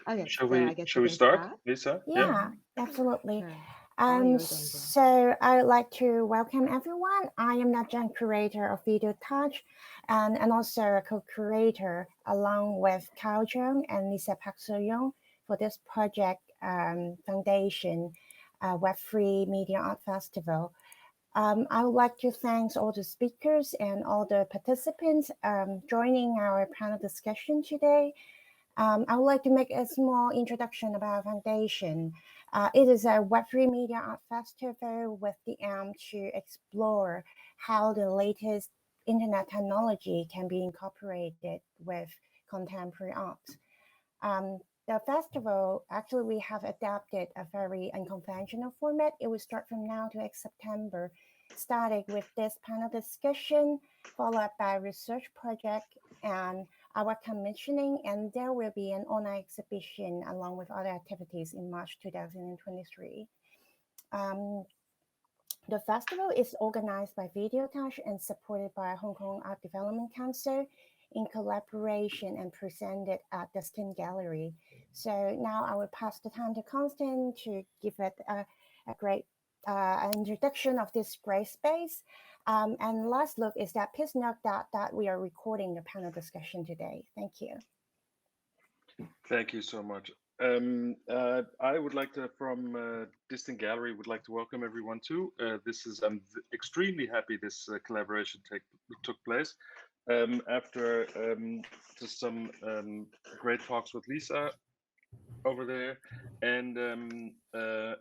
Okay, Shall so we I guess shall we we can start, start. Lisa? Yeah, absolutely. Sure. All yours, Angel. So I would like to welcome everyone. I am the curator of Video Touch and also a co-curator along with Cao Zhang and Lisa Park So-young for this project foundation, Web3 Media Art Festival. I would like to thank all the speakers and all the participants joining our panel discussion today. I would like to make a small introduction about foundation. It is a Web3 Media Art Festival with the aim to explore how the latest internet technology can be incorporated with contemporary art. The festival, actually, we have adapted a very unconventional format. It will start from now to September, starting with this panel discussion, followed by research project and our commissioning, and there will be an online exhibition along with other activities in March 2023. The festival is organized by Video Touch and supported by Hong Kong Art Development Council in collaboration and presented at the STEM Gallery. So now I will pass the time to Constant to give it a great introduction of this great space. And last look is that please note that we are recording the panel discussion today. Thank you. Thank you so much. I would like to, from Distant Gallery, would like to welcome everyone too. I'm extremely happy this collaboration took place. After just some great talks with Lisa over there, and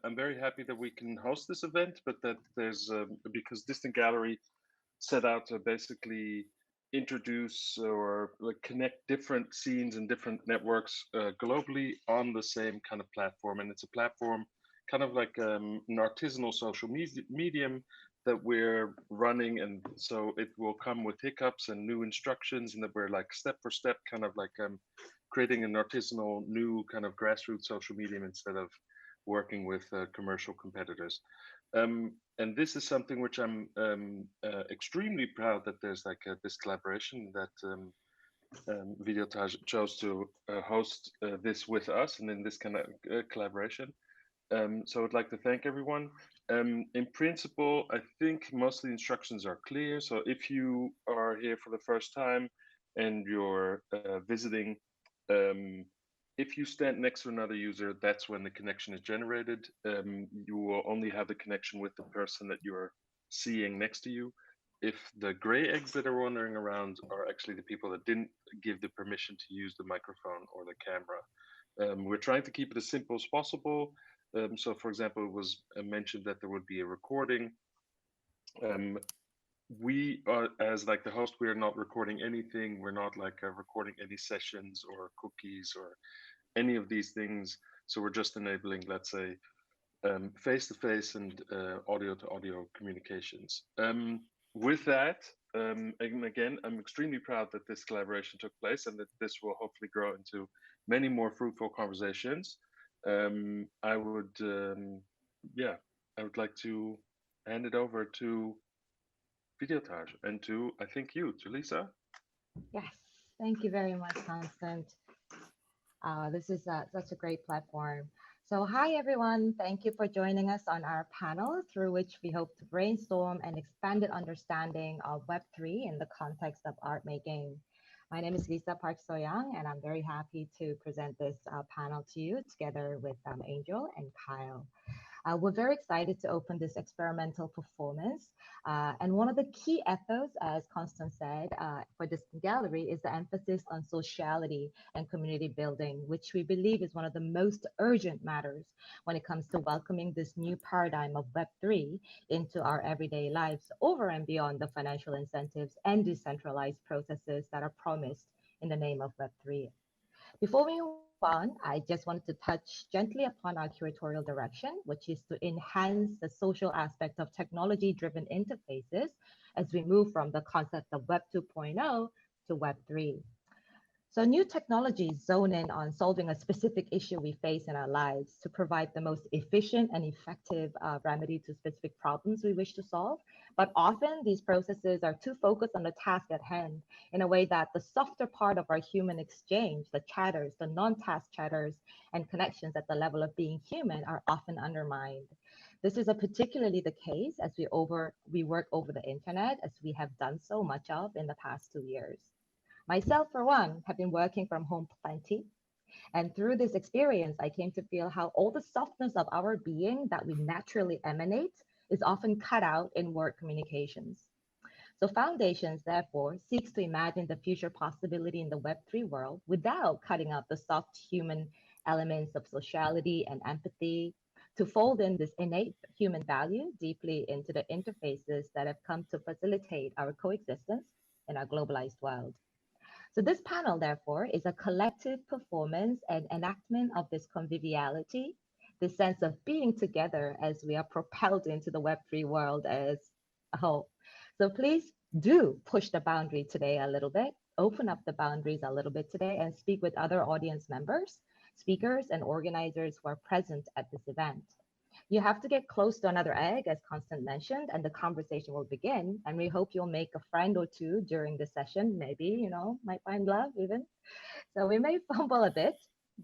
I'm very happy that we can host this event, but that there's because Distant Gallery set out to basically introduce or like connect different scenes and different networks globally on the same kind of platform, and it's a platform kind of like an artisanal social medium that we're running, and so it will come with hiccups and new instructions, and that we're like step for step kind of like creating an artisanal new kind of grassroots social medium instead of working with commercial competitors. And this is something which I'm extremely proud that there's like this collaboration that Video Touch chose to host this with us and in this kind of collaboration. So I'd like to thank everyone. In principle, I think most of the instructions are clear. So if you are here for the first time and you're visiting, if you stand next to another user, that's when the connection is generated. You will only have the connection with the person that you're seeing next to you. If the gray eggs that are wandering around are actually the people that didn't give the permission to use the microphone or the camera. We're trying to keep it as simple as possible. So for example, it was mentioned that there would be a recording. We are, as like the host, we are not recording anything. We're not like recording any sessions or cookies or any of these things. So we're just enabling, let's say, face-to-face and audio-to-audio communications. With that, and again, I'm extremely proud that this collaboration took place and that this will hopefully grow into many more fruitful conversations. I would like to hand it over to Video Touch and to, I think to Lisa. Yes, thank you very much, Constant. This is such a great platform. So hi, everyone. Thank you for joining us on our panel, through which we hope to brainstorm an expanded understanding of Web3 in the context of art making. My name is Lisa Park So-young, and I'm very happy to present this panel to you together with Angel and Kyle. We're very excited to open this experimental performance. And one of the key ethos, as Constance said, for this gallery is the emphasis on sociality and community building, which we believe is one of the most urgent matters when it comes to welcoming this new paradigm of Web3 into our everyday lives, over and beyond the financial incentives and decentralized processes that are promised in the name of Web3. Before we move on, I just wanted to touch gently upon our curatorial direction, which is to enhance the social aspect of technology-driven interfaces as we move from the concept of Web 2.0 to Web 3. So new technologies zone in on solving a specific issue we face in our lives to provide the most efficient and effective remedy to specific problems we wish to solve. But often these processes are too focused on the task at hand in a way that the softer part of our human exchange, the chatters, the non-task chatters and connections at the level of being human are often undermined. This is particularly the case as we work over the internet, as we have done so much of in the past 2 years. Myself, for one, have been working from home plenty. And through this experience, I came to feel how all the softness of our being that we naturally emanate is often cut out in work communications. So Foundations, therefore, seeks to imagine the future possibility in the Web3 world without cutting out the soft human elements of sociality and empathy, to fold in this innate human value deeply into the interfaces that have come to facilitate our coexistence in our globalized world. So this panel, therefore, is a collective performance and enactment of this conviviality, this sense of being together as we are propelled into the Web3 world as a whole. So please do push the boundary today a little bit, open up the boundaries a little bit today, and speak with other audience members, speakers, and organizers who are present at this event. You have to get close to another egg, as Constant mentioned, and the conversation will begin. And we hope you'll make a friend or two during the session. Maybe, might find love even. So we may fumble a bit,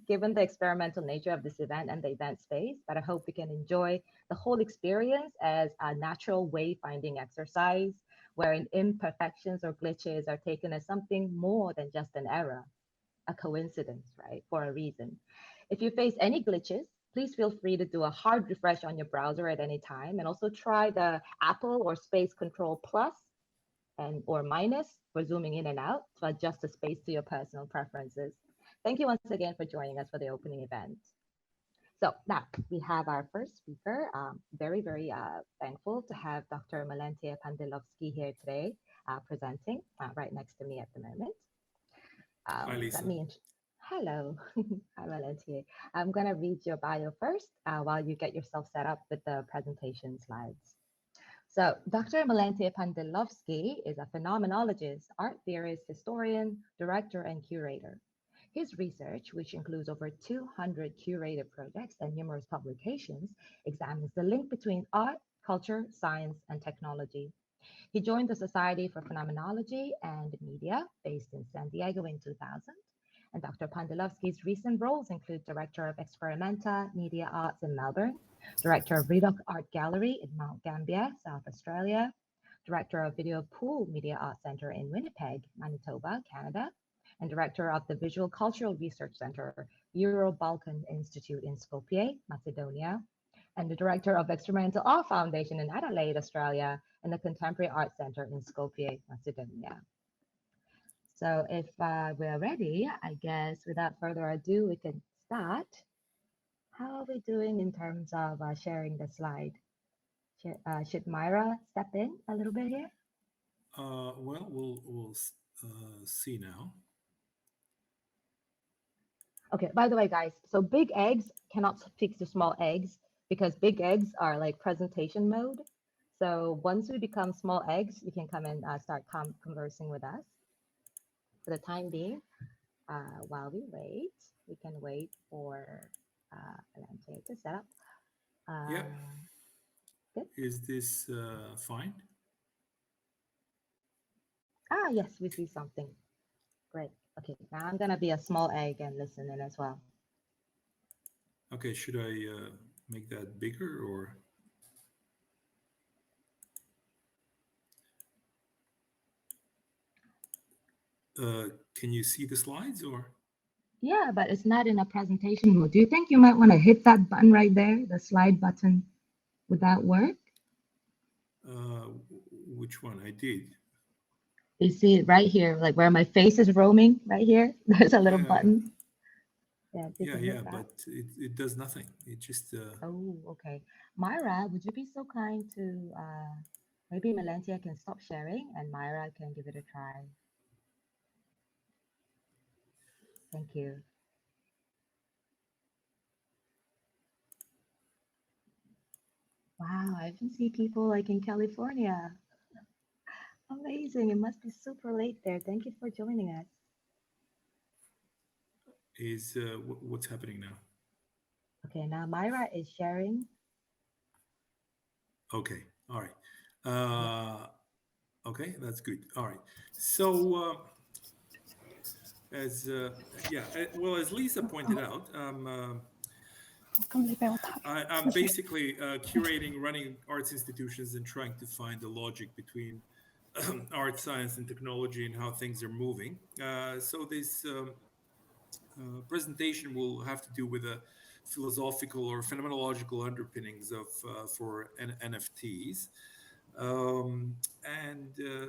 given the experimental nature of this event and the event space, but I hope we can enjoy the whole experience as a natural wayfinding exercise, wherein imperfections or glitches are taken as something more than just an error, a coincidence, right, for a reason. If you face any glitches, please feel free to do a hard refresh on your browser at any time, and also try the Apple or Space Control Plus or minus for zooming in and out to adjust the space to your personal preferences. Thank you once again for joining us for the opening event. So now we have our first speaker. Very, very thankful to have Dr. Melentie Pandilovski here today presenting right next to me at the moment. Hi, Lisa. Hello, hi Melentie. I'm going to read your bio first while you get yourself set up with the presentation slides. So Dr. Melentie Pandilovski is a phenomenologist, art theorist, historian, director, and curator. His research, which includes over 200 curated projects and numerous publications, examines the link between art, culture, science, and technology. He joined the Society for Phenomenology and Media, based in San Diego in 2000. And Dr. Pandilovski's recent roles include Director of Experimenta Media Arts in Melbourne, Director of Redux Art Gallery in Mount Gambier, South Australia, Director of Video Pool Media Art Center in Winnipeg, Manitoba, Canada, and Director of the Visual Cultural Research Center, Euro-Balkan Institute in Skopje, Macedonia, and the Director of Experimental Art Foundation in Adelaide, Australia, and the Contemporary Art Center in Skopje, Macedonia. So if we're ready, I guess without further ado, we can start. How are we doing in terms of sharing the slide? Should Myra step in a little bit here? Well, we'll see now. Okay, by the way, guys, so big eggs cannot fix the small eggs because big eggs are like presentation mode. So once we become small eggs, you can come and start conversing with us. For the time being, while we wait, we can wait for Melentie to set up. Yep. Good. Is this fine? Yes, we see something. Great. Okay, now I'm gonna be a small egg and listen in as well. Okay, should I make that bigger or? Can you see the slides or? Yeah, but it's not in a presentation mode. Do you think you might want to hit that button right there, the slide button? Would that work? Which one? I did. You see it right here, like where my face is roaming right here. There's a little button. Yeah, but it does nothing. It just. Oh, okay. Myra, would you be so kind to maybe Melentie can stop sharing and Myra can give it a try. Thank you. Wow, I even see people like in California. Amazing. It must be super late there. Thank you for joining us. is what's happening now. Okay, now Myra is sharing. Okay, all right. Okay, that's good. All right. So as Lisa pointed out, I'm basically curating, running arts institutions and trying to find the logic between art, science, and technology and how things are moving. So this presentation will have to do with the philosophical or phenomenological underpinnings of for NFTs.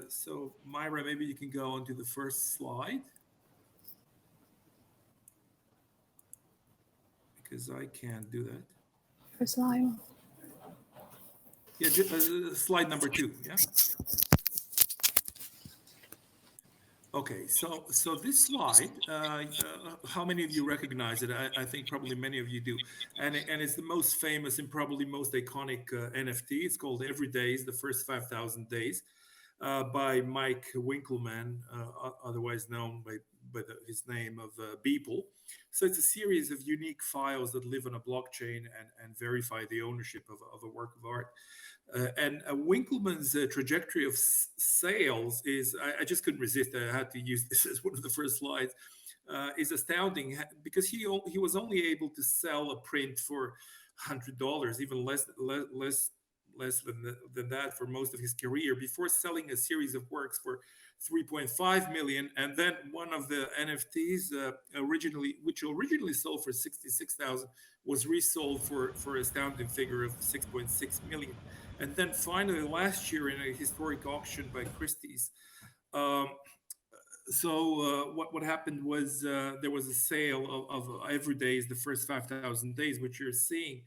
So Myra, maybe you can go on to the first slide. Because I can't do that. First slide. Yeah, slide number 2. Yeah. Okay, so this slide, how many of you recognize it? I think probably many of you do, and it's the most famous and probably most iconic NFT. It's called Every Days, the First 5,000 Days, by Mike Winkelmann, otherwise known by his name of Beeple. So it's a series of unique files that live on a blockchain and verify the ownership of a work of art. And Winkelmann's trajectory of sales is, I just couldn't resist. I had to use this as one of the first slides, is astounding because he was only able to sell a print for $100, even less than that for most of his career, before selling a series of works for 3.5 million. And then one of the NFTs which originally sold for 66,000 was resold for an astounding figure of 6.6 million. And then finally last year in a historic auction by Christie's, what happened was there was a sale of Every Days, the First 5,000 Days, which you're seeing,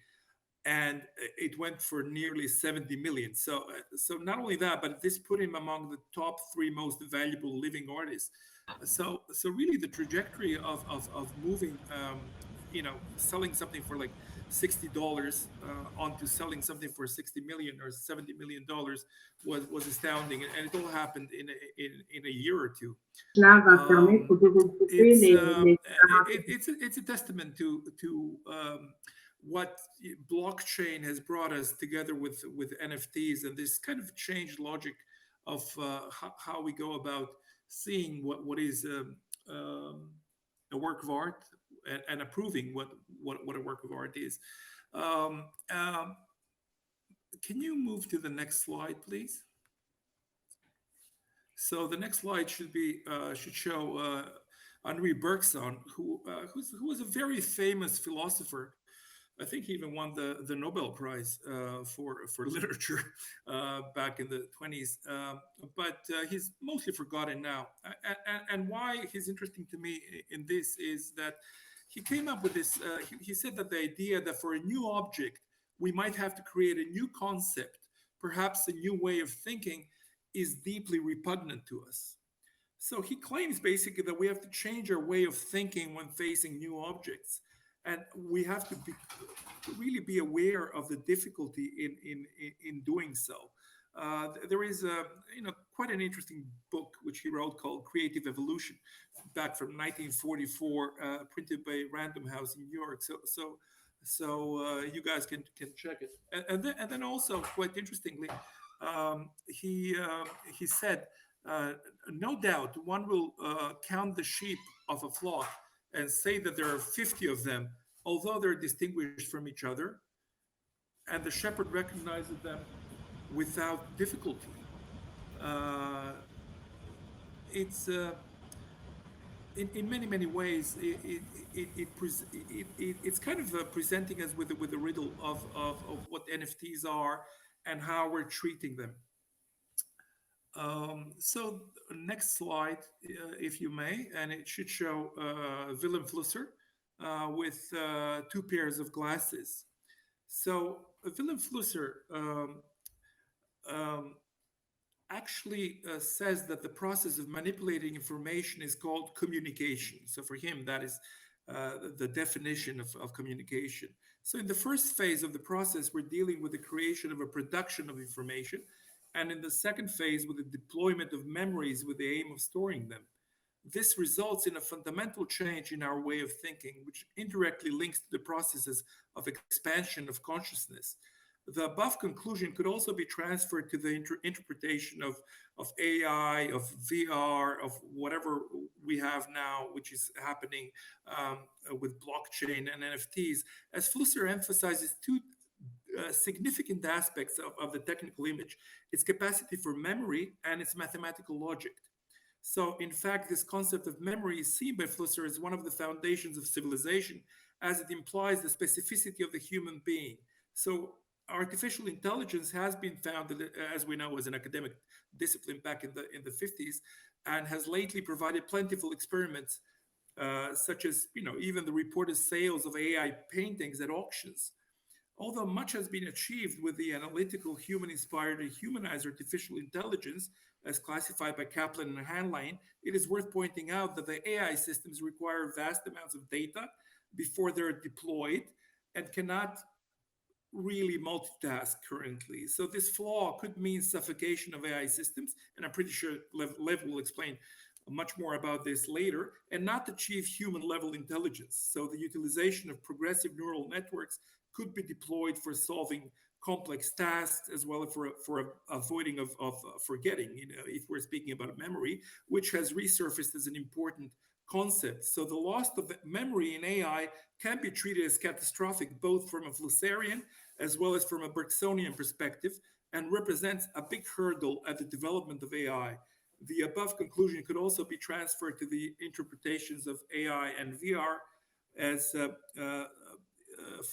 and it went for nearly 70 million. So not only that, but this put him among the top 3 most valuable living artists. So really the trajectory of moving, selling something for like $60 onto selling something for 60 million or $70 million was astounding, and it all happened in a year or two. It's a testament to what blockchain has brought us together with NFTs, and this kind of changed logic of how we go about seeing what is a work of art and approving what a work of art is. Can you move to the next slide, please? So the next slide should show Henri Bergson, who was a very famous philosopher. I think he even won the Nobel Prize for literature back in the 20s, but he's mostly forgotten now. And why he's interesting to me in this is that he came up with this. He said that the idea that for a new object, we might have to create a new concept, perhaps a new way of thinking, is deeply repugnant to us. So he claims basically that we have to change our way of thinking when facing new objects. And we have to really be aware of the difficulty in doing so. There is quite an interesting book which he wrote called Creative Evolution, back from 1944, printed by Random House in New York. So you guys can check it. And then also, quite interestingly, he said, no doubt one will count the sheep of a flock and say that there are 50 of them, although they're distinguished from each other, and the shepherd recognizes them without difficulty. It's in many ways it's kind of presenting us with a riddle of what NFTs are and how we're treating them. So next slide, if you may, and it should show Willem Flusser with 2 pairs of glasses. So Willem Flusser actually says that the process of manipulating information is called communication. So for him, that is the definition of communication. So in the first phase of the process, we're dealing with the creation of a production of information. And in the second phase, with the deployment of memories with the aim of storing them. this results in a fundamental change in our way of thinking, which indirectly links to the processes of expansion of consciousness. The above conclusion could also be transferred to the interpretation of AI, of VR, of whatever we have now, which is happening with blockchain and NFTs, as Flusser emphasizes two significant aspects of the technical image: its capacity for memory and its mathematical logic. So, in fact, this concept of memory is seen by Flusser as one of the foundations of civilization, as it implies the specificity of the human being. So, artificial intelligence has been founded, as we know, as an academic discipline back in the 50s, and has lately provided plentiful experiments, such as, even the reported sales of AI paintings at auctions. Although much has been achieved with the analytical, human-inspired, and humanized artificial intelligence, as classified by Kaplan and Hanline, it is worth pointing out that the AI systems require vast amounts of data before they're deployed and cannot really multitask currently. So this flaw could mean suffocation of AI systems, and I'm pretty sure Lev will explain much more about this later, and not achieve human-level intelligence. So the utilization of progressive neural networks could be deployed for solving complex tasks, as well as for avoiding of forgetting, if we're speaking about memory, which has resurfaced as an important concept. So the loss of memory in AI can be treated as catastrophic, both from a Flusserian as well as from a Bergsonian perspective, and represents a big hurdle at the development of AI. The above conclusion could also be transferred to the interpretations of AI and VR, as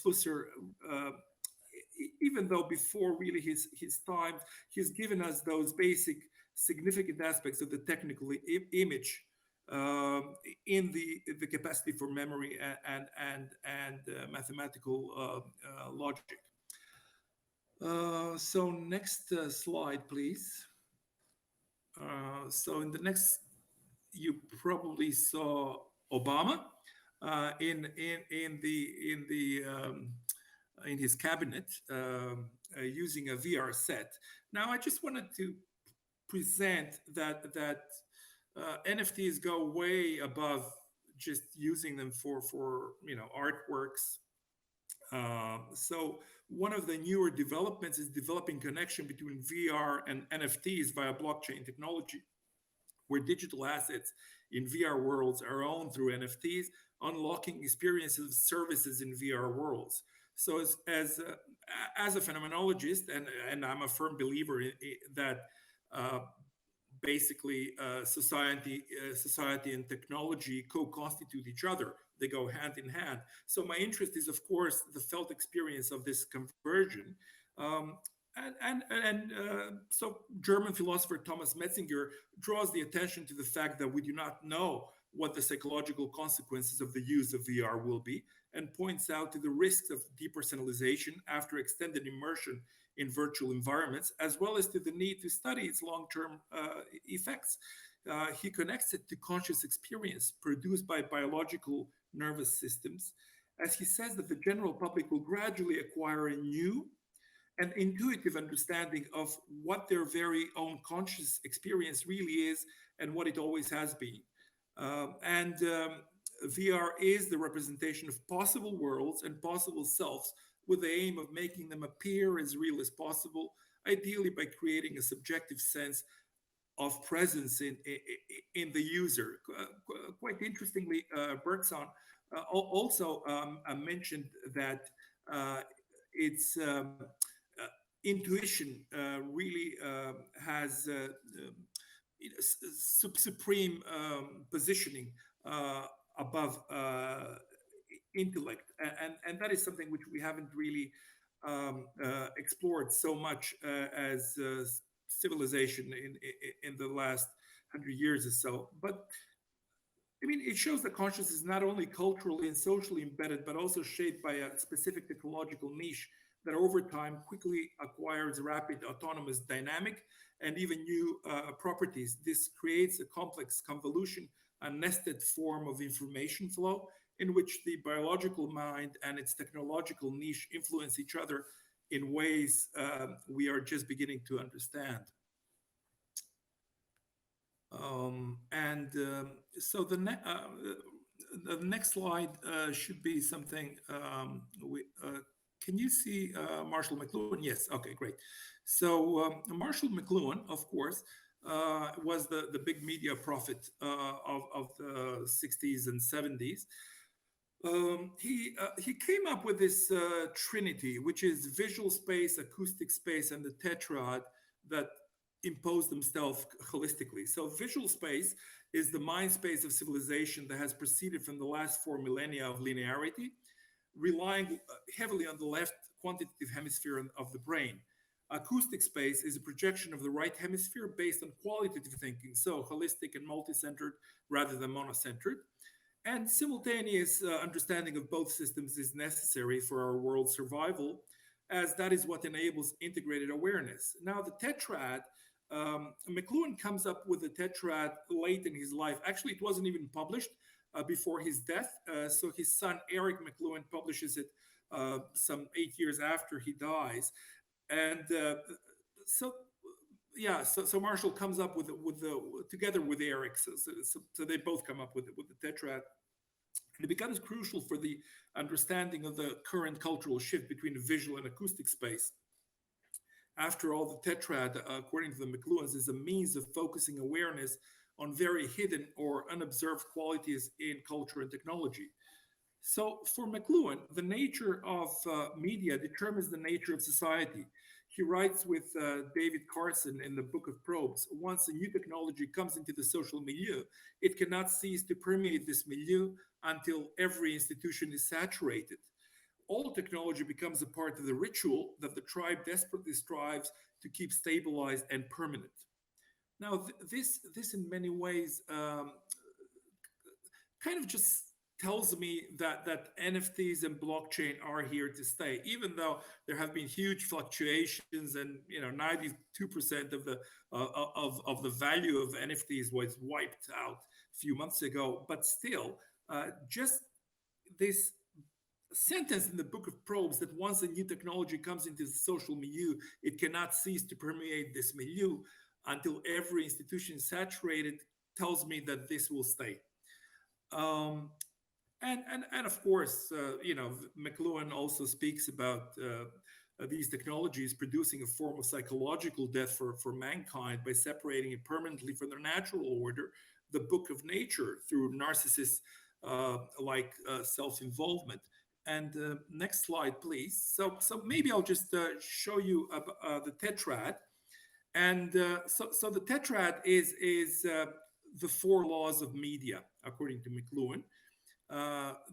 Flusser, even though before really his time, he's given us those basic significant aspects of the technical image in the capacity for memory and mathematical logic. So next slide, please. So in the next, you probably saw Obama in his cabinet using a VR set. Now, I just wanted to present that NFTs go way above just using them for artworks. So one of the newer developments is developing connection between VR and NFTs via blockchain technology, where digital assets in VR worlds are owned through NFTs, unlocking experiences of services in VR worlds. So as a phenomenologist, and I'm a firm believer that basically society and technology co-constitute each other. They go hand in hand. So my interest is, of course, the felt experience of this conversion. So German philosopher Thomas Metzinger draws the attention to the fact that we do not know what the psychological consequences of the use of VR will be, and points out to the risks of depersonalization after extended immersion in virtual environments, as well as to the need to study its long-term effects. He connects it to conscious experience produced by biological nervous systems, as he says that the general public will gradually acquire a new and intuitive understanding of what their very own conscious experience really is and what it always has been. VR is the representation of possible worlds and possible selves, with the aim of making them appear as real as possible, ideally by creating a subjective sense of presence in the user. Quite interestingly, Bergson also mentioned that its intuition really has supreme positioning above intellect, and that is something which we haven't really explored so much as civilization in the last 100 years or so. But I mean, it shows that consciousness is not only culturally and socially embedded, but also shaped by a specific technological niche that over time quickly acquires rapid autonomous dynamic and even new properties. This creates a complex convolution, a nested form of information flow in which the biological mind and its technological niche influence each other in ways we are just beginning to understand. So the next slide should be something. Can you see Marshall McLuhan? Yes. Okay, great. So Marshall McLuhan, of course, was the big media prophet of the 60s and 70s. He came up with this trinity, which is visual space, acoustic space, and the tetrad that impose themselves holistically. So visual space is the mind space of civilization that has proceeded from the last 4 millennia of linearity, relying heavily on the left quantitative hemisphere of the brain. Acoustic space is a projection of the right hemisphere based on qualitative thinking, so holistic and multi-centered rather than monocentered. And simultaneous understanding of both systems is necessary for our world's survival, as that is what enables integrated awareness. Now, the tetrad, McLuhan comes up with the tetrad late in his life. Actually, it wasn't even published before his death. So his son, Eric McLuhan, publishes it some 8 years after he dies. And so Marshall comes up with together with Eric. So they both come up with the tetrad. And it becomes crucial for the understanding of the current cultural shift between visual and acoustic space. After all, the tetrad, according to the McLuhans, is a means of focusing awareness on very hidden or unobserved qualities in culture and technology. So for McLuhan, the nature of media determines the nature of society. He writes with David Carson in the Book of Probes, once a new technology comes into the social milieu, it cannot cease to permeate this milieu until every institution is saturated. All technology becomes a part of the ritual that the tribe desperately strives to keep stabilized and permanent. Now, this in many ways kind of just tells me that NFTs and blockchain are here to stay, even though there have been huge fluctuations, and 92% of the value of NFTs was wiped out a few months ago. But still, just this sentence in the Book of Probes that once a new technology comes into the social milieu, it cannot cease to permeate this milieu until every institution is saturated, tells me that this will stay. And of course, McLuhan also speaks about these technologies producing a form of psychological death for mankind by separating it permanently from their natural order, the book of nature, through narcissists like self-involvement. And next slide, please. So maybe I'll just show you the tetrad. And so the tetrad is the 4 laws of media, according to McLuhan.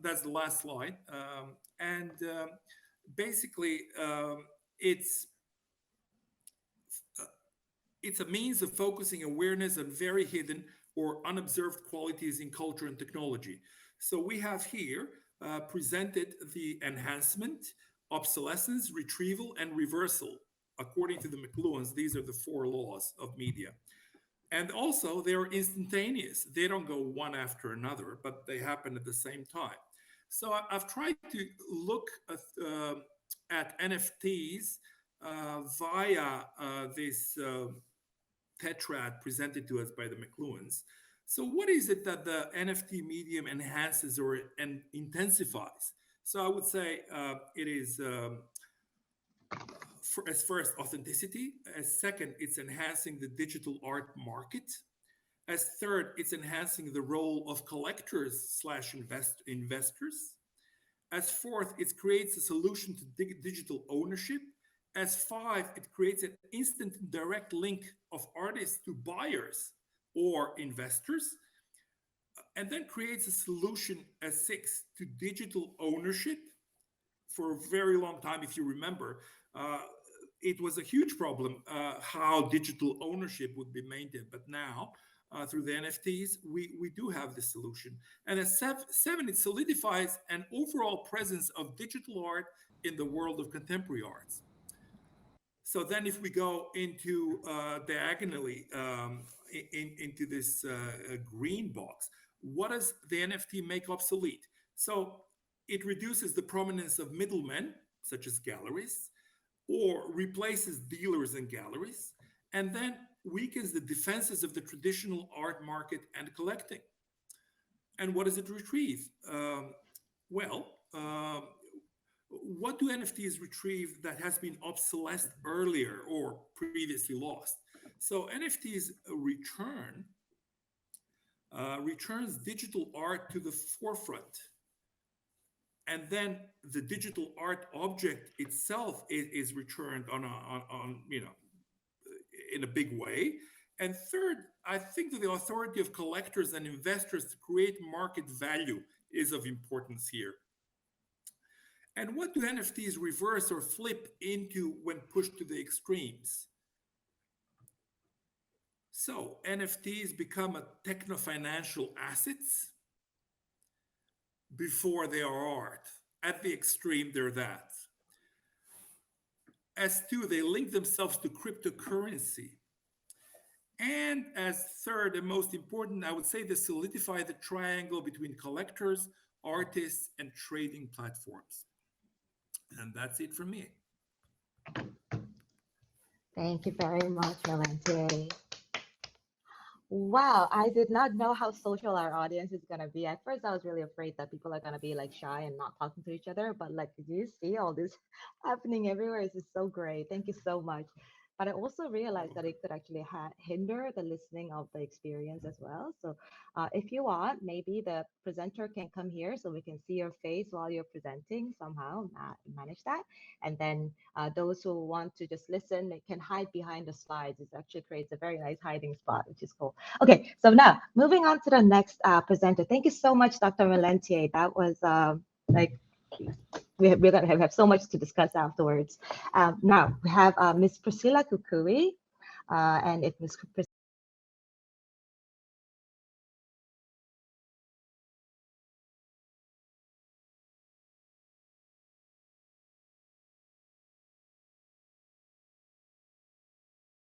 That's the last slide. Basically, it's a means of focusing awareness on very hidden or unobserved qualities in culture and technology. So we have here presented the enhancement, obsolescence, retrieval, and reversal. According to the McLuhans, these are the 4 laws of media. And also, they're instantaneous. They don't go one after another, but they happen at the same time. So I've tried to look at NFTs via this tetrad presented to us by the McLuhans. So what is it that the NFT medium enhances or intensifies? So I would say it is, as first, authenticity. As second, it's enhancing the digital art market. As third, it's enhancing the role of collectors / investors. As fourth, it creates a solution to digital ownership. As 5, it creates an instant direct link of artists to buyers or investors, and then creates a solution as 6 to digital ownership. For a very long time, if you remember, it was a huge problem how digital ownership would be maintained. But now, through the NFTs, we do have this solution. And as 7, it solidifies an overall presence of digital art in the world of contemporary arts. So then if we go into diagonally into this green box, what does the NFT make obsolete? So it reduces the prominence of middlemen, such as galleries, or replaces dealers and galleries. And then weakens the defenses of the traditional art market and collecting. And what does it retrieve? What do NFTs retrieve that has been obsolesced earlier or previously lost? So NFTs returns digital art to the forefront. And then the digital art object itself is returned in a big way. And third, I think that the authority of collectors and investors to create market value is of importance here. And what do NFTs reverse or flip into when pushed to the extremes? So NFTs become a techno-financial assets before they are art. At the extreme, they're that. As two, they link themselves to cryptocurrency. And as third and most important, I would say they solidify the triangle between collectors, artists, and trading platforms. And that's it from me. Thank you very much, Melentie. Wow, I did not know how social our audience is going to be. At first, I was really afraid that people are going to be like shy and not talking to each other. But like, do you see all this happening everywhere? This is so great. Thank you so much. But I also realized that it could actually hinder the listening of the experience as well. So if you want, maybe the presenter can come here so we can see your face while you're presenting somehow, manage that. And then those who want to just listen, they can hide behind the slides. It actually creates a very nice hiding spot, which is cool. Okay, so now moving on to the next presenter. Thank you so much, Dr. Melentie. That was we're going to have so much to discuss afterwards. Now we have Ms. Priscilla Kukui, and if Ms.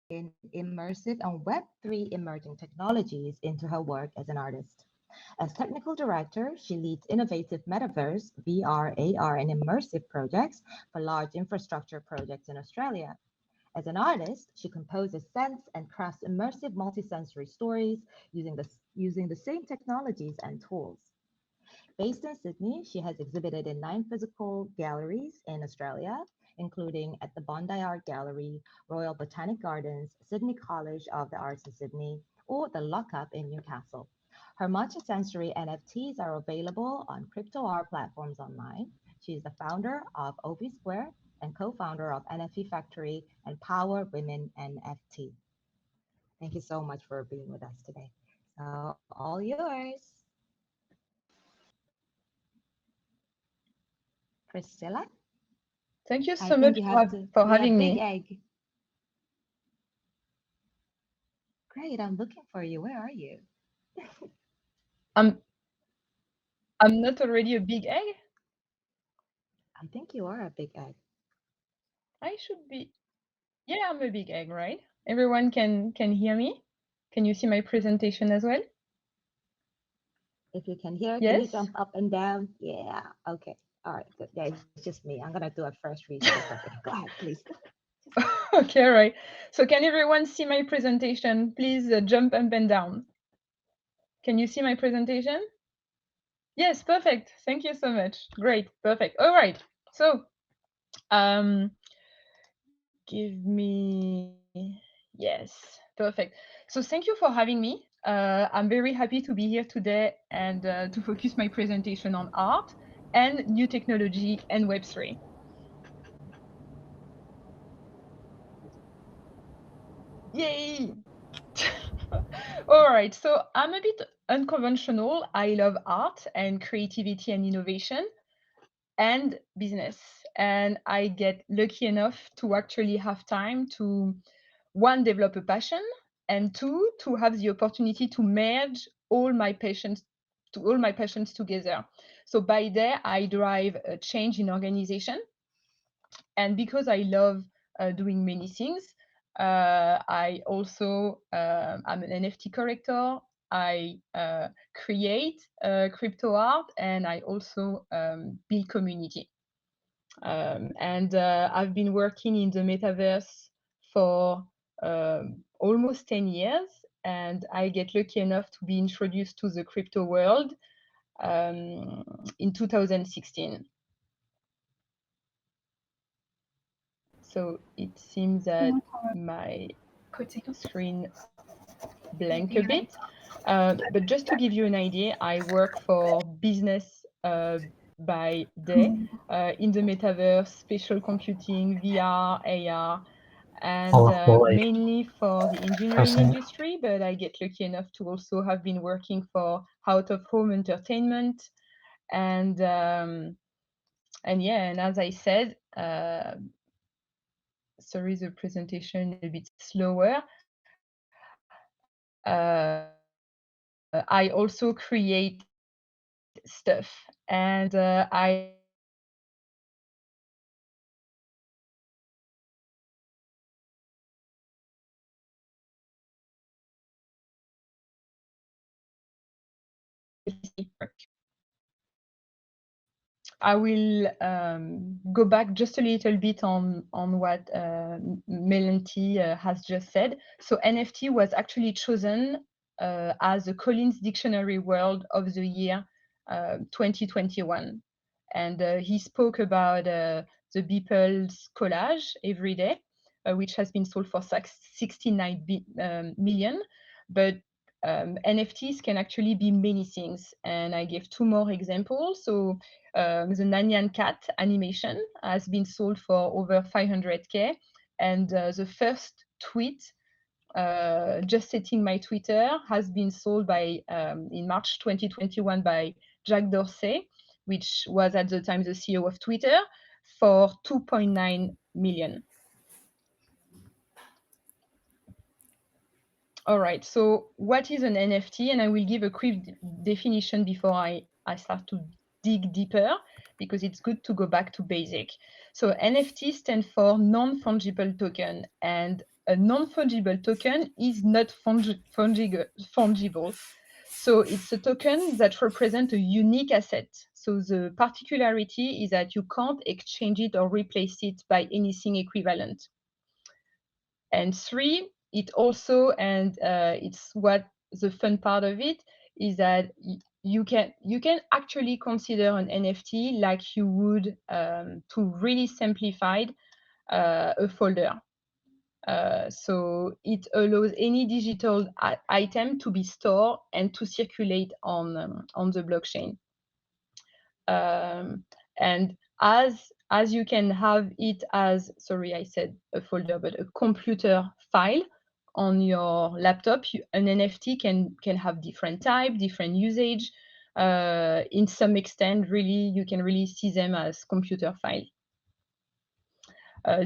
in immersive and Web3 emerging technologies into her work as an artist. As technical director, she leads innovative metaverse, VR, AR, and immersive projects for large infrastructure projects in Australia. As an artist, she composes sense and crafts immersive multisensory stories using the same technologies and tools. Based in Sydney, she has exhibited in 9 physical galleries in Australia, including at the Bondi Art Gallery, Royal Botanic Gardens, Sydney College of the Arts in Sydney, or the Lockup in Newcastle. Her multisensory NFTs are available on crypto art platforms online. She is the founder of OV Square and co-founder of NFT Factory and Power Women NFT. Thank you so much for being with us today. So all yours. Priscilla? Thank you so much for having me. Egg. Great, I'm looking for you. Where are you? I'm not already a big egg? I think you are a big egg. I should be. Yeah, I'm a big egg, right? Everyone can hear me? Can you see my presentation as well? If you can hear, yes? Can you jump up and down? Yeah, okay. All right, good. Yeah, it's just me. I'm gonna do a first read. Go ahead, please. Okay, all right. So can everyone see my presentation? Please jump up and down. Can you see my presentation? Yes, perfect. Thank you so much. Great, perfect. All right. So give me, yes, perfect. So thank you for having me. I'm very happy to be here today and to focus my presentation on art and new technology and Web3. Yay! All right, so I'm a bit unconventional. I love art and creativity and innovation and business. And I get lucky enough to actually have time to, 1, develop a passion, and 2, to have the opportunity to merge all my passions together. So by that, I drive a change in organization. And because I love doing many things, I also, I'm an NFT curator. I create crypto art, and I also build community. And I've been working in the metaverse for almost 10 years, and I get lucky enough to be introduced to the crypto world in 2016. So it seems that my screen blank a bit, but just to give you an idea, I work for business by day in the metaverse, spatial computing, VR, AR, and mainly for the engineering industry, but I get lucky enough to also have been working for out-of-home entertainment, and yeah, and as I said, sorry, the presentation a bit slower. I also create stuff, and I will go back just a little bit on what Melentie has just said. So NFT was actually chosen as the Collins Dictionary World of the Year 2021. And he spoke about the Beeple's collage every day, which has been sold for 69 million. But NFTs can actually be many things. And I gave 2 more examples. So the Nyanyan cat animation has been sold for over 500K. And the first tweet, just setting my Twitter, has been sold by in March 2021 by Jack Dorsey, which was at the time the CEO of Twitter, for 2.9 million. All right, so what is an NFT? And I will give a quick definition before I start to dig deeper, because it's good to go back to basic. So NFT stands for non-fungible token, and a non-fungible token is not fungible. So it's a token that represents a unique asset. So the particularity is that you can't exchange it or replace it by anything equivalent. And 3, it also, and it's what the fun part of it is, that you can actually consider an NFT like you would, to really simplify, a folder. So it allows any digital item to be stored and to circulate on the blockchain. And as you can have it as, sorry, I said a folder, but a computer file on your laptop, an NFT can have different type, different usage. In some extent, really, you can really see them as computer file.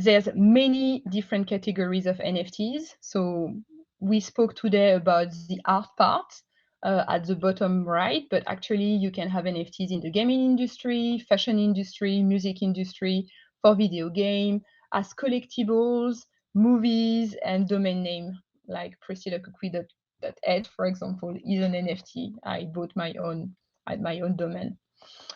There's many different categories of NFTs. So we spoke today about the art part at the bottom right, but actually you can have NFTs in the gaming industry, fashion industry, music industry, for video game, as collectibles, movies, and domain name, like PriscillaCookie.ed, for example, is an NFT. I bought my own at my own domain.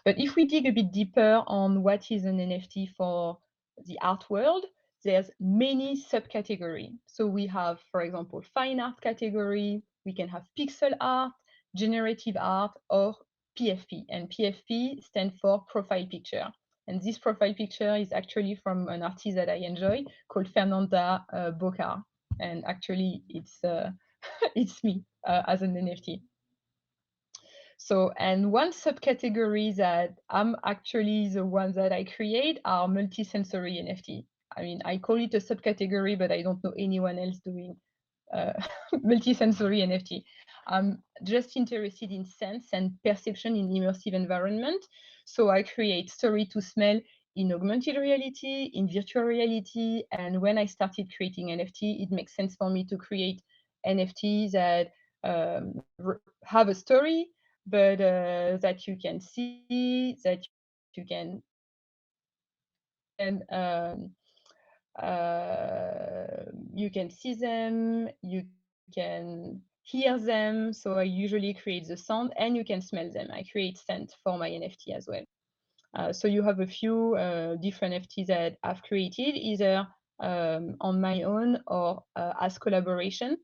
But if we dig a bit deeper on what is an NFT for the art world, there's many subcategories. So we have, for example, fine art category, we can have pixel art, generative art, or PFP. And PFP stands for profile picture. And this profile picture is actually from an artist that I enjoy called Fernanda Boca. And actually, it's it's me as an NFT. So, and one subcategory that I'm actually the one that I create are multisensory NFT. I mean, I call it a subcategory, but I don't know anyone else doing multisensory NFT. I'm just interested in sense and perception in immersive environment. So I create story to smell in augmented reality, in virtual reality. And when I started creating NFT, it makes sense for me to create NFTs that have a story, but that you can see, that you can, and you can see them, you can hear them. So I usually create the sound, and you can smell them. I create scent for my NFT as well. So you have a few different NFTs that I've created, either on my own or as collaboration.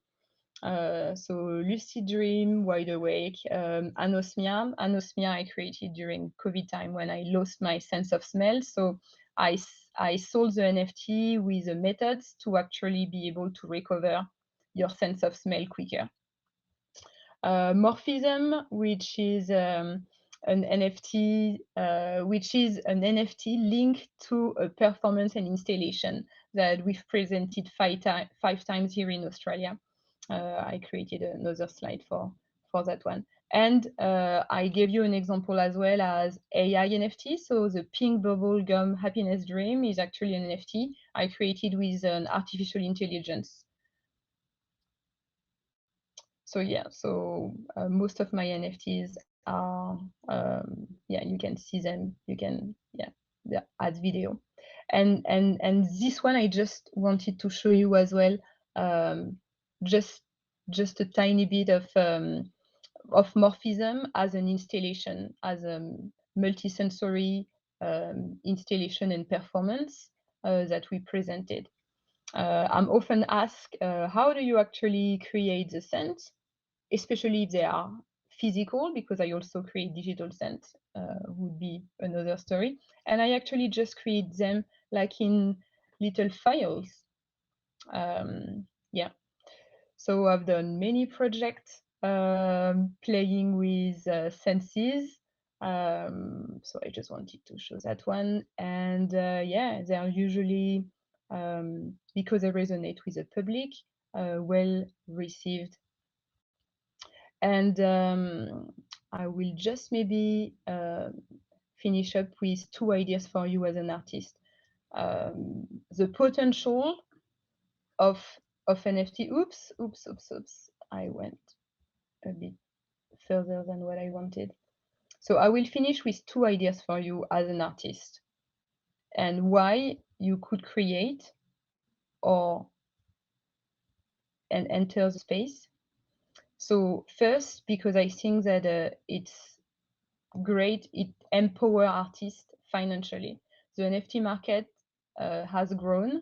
So Lucid Dream, Wide Awake, Anosmia. Anosmia I created during COVID time when I lost my sense of smell. So I sold the NFT with the methods to actually be able to recover your sense of smell quicker. Morphism, which is an NFT, linked to a performance and installation that we've presented five times here in Australia. I created another slide for that one. And I gave you an example as well as AI NFT. So the Pink Bubble Gum Happiness Dream is actually an NFT I created with an artificial intelligence. So yeah, so most of my NFTs are, you can see them. You can, add video, and this one I just wanted to show you as well. Just a tiny bit of morphism as an installation, as a multisensory installation and performance that we presented. I'm often asked, how do you actually create the scent, especially if they are physical, because I also create digital scent, would be another story. And I actually just create them like in little files. So I've done many projects playing with senses. So I just wanted to show that one. And they are usually, because they resonate with the public, well received. And I will just maybe finish up with 2 ideas for you as an artist. The potential of NFT. Oops. I went a bit further than what I wanted. So I will finish with 2 ideas for you as an artist and why you could create and enter the space. So first, because I think that it's great, it empowers artists financially. The NFT market has grown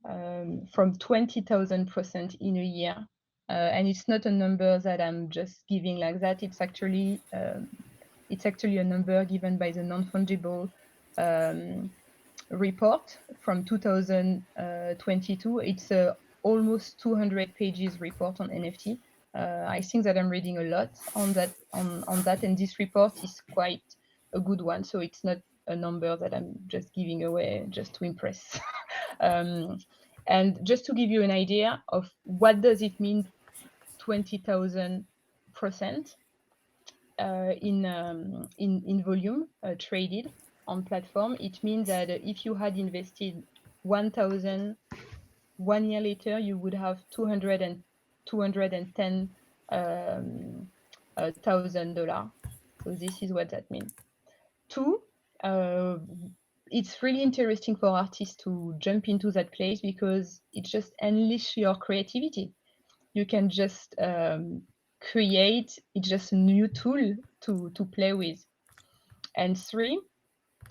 from 20,000% in a year. And it's not a number that I'm just giving like that. It's actually a number given by the non-fungible report from 2022. It's almost 200 pages report on NFT. I think that I'm reading a lot on that, and this report is quite a good one. So it's not a number that I'm just giving away just to impress. And just to give you an idea of what does it mean, 20,000% in volume traded on platform, it means that if you had invested 1,000, 1 year later, you would have $210,000. So this is what that means. 2, it's really interesting for artists to jump into that place because it just unleashes your creativity. You can just create, it's just a new tool to play with. And 3,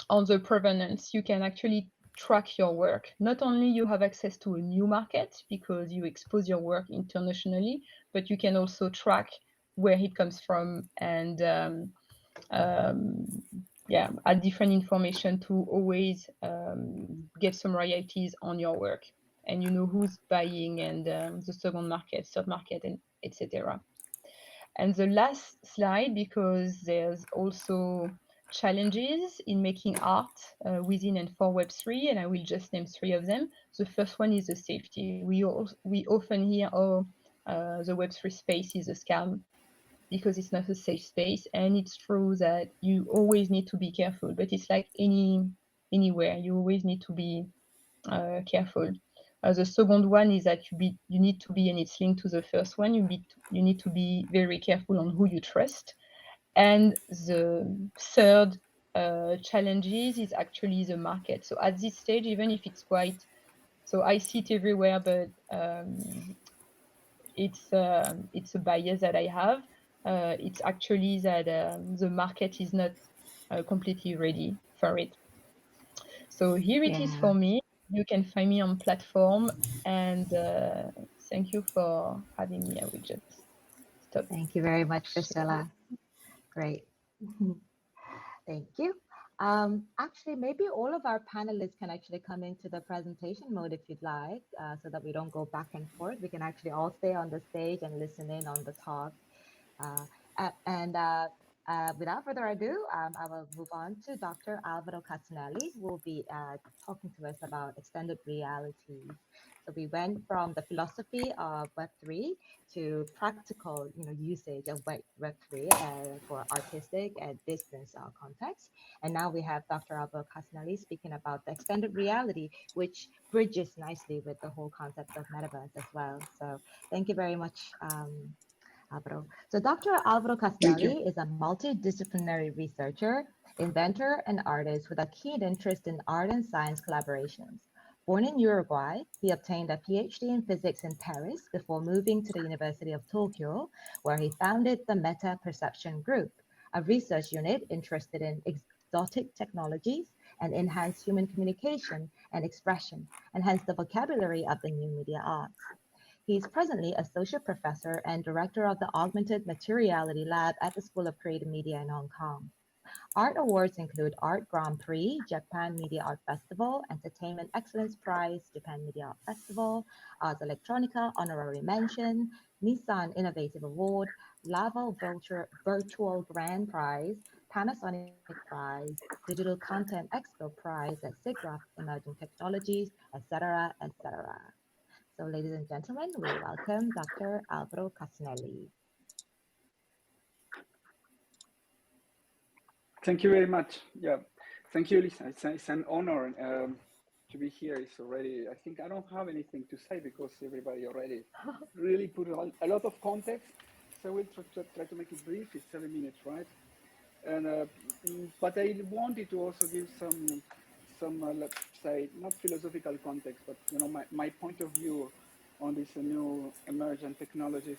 on the provenance, you can actually track your work. Not only you have access to a new market because you expose your work internationally, but you can also track where it comes from and add different information to always get some royalties on your work, and you know who's buying and the second market, third market, and etc. And the last slide, because there's also challenges in making art within and for Web3, and I will just name 3 of them. The first one is the safety. We often hear, the Web3 space is a scam because it's not a safe space, and it's true that you always need to be careful, but it's like anywhere, you always need to be careful. The second one is that you need to be, and it's linked to the first one, you need to be very careful on who you trust. And the third challenges is actually the market. So at this stage, even if it's quite, so I see it everywhere, but it's a bias that I have. It's actually that the market is not completely ready for it. So here it is for me. you can find me on platform. And thank you for having me. I will just stop. Thank you very much, Priscilla. Great. Thank you. Actually, maybe all of our panelists can actually come into the presentation mode if you'd like, so that we don't go back and forth. We can actually all stay on the stage and listen in on the talk. Without further ado, I will move on to Dr. Alvaro Castanelli, who will be talking to us about extended reality. So we went from the philosophy of Web3 to practical, usage of Web3 for artistic and business context. And now we have Dr. Alvaro Castanelli speaking about the extended reality, which bridges nicely with the whole concept of metaverse as well. So thank you very much, Alvaro. So Dr. Alvaro Castanelli is a multidisciplinary researcher, inventor, and artist with a keen interest in art and science collaborations. Born in Uruguay, he obtained a PhD in physics in Paris before moving to the University of Tokyo, where he founded the Meta Perception Group, a research unit interested in exotic technologies and enhanced human communication and expression, and hence the vocabulary of the new media arts. He is presently associate professor and director of the Augmented Materiality Lab at the School of Creative Media in Hong Kong. Art awards include Art Grand Prix, Japan Media Art Festival, Entertainment Excellence Prize, Japan Media Art Festival, Ars Electronica Honorary Mention, Nissan Innovative Award, Lava Virtual Grand Prize, Panasonic Prize, Digital Content Expo Prize at SIGGRAPH Emerging Technologies, etc., etc. So, ladies and gentlemen, we welcome Dr. Alvaro Castanelli. Thank you very much. Yeah, thank you, Lisa. It's an honor to be here. It's already, I think I don't have anything to say because everybody already really put a lot of context. So we'll try to make it brief. It's 7 minutes, right? And but I wanted to also give some let's say, not philosophical context, but my point of view on these new emergent technologies.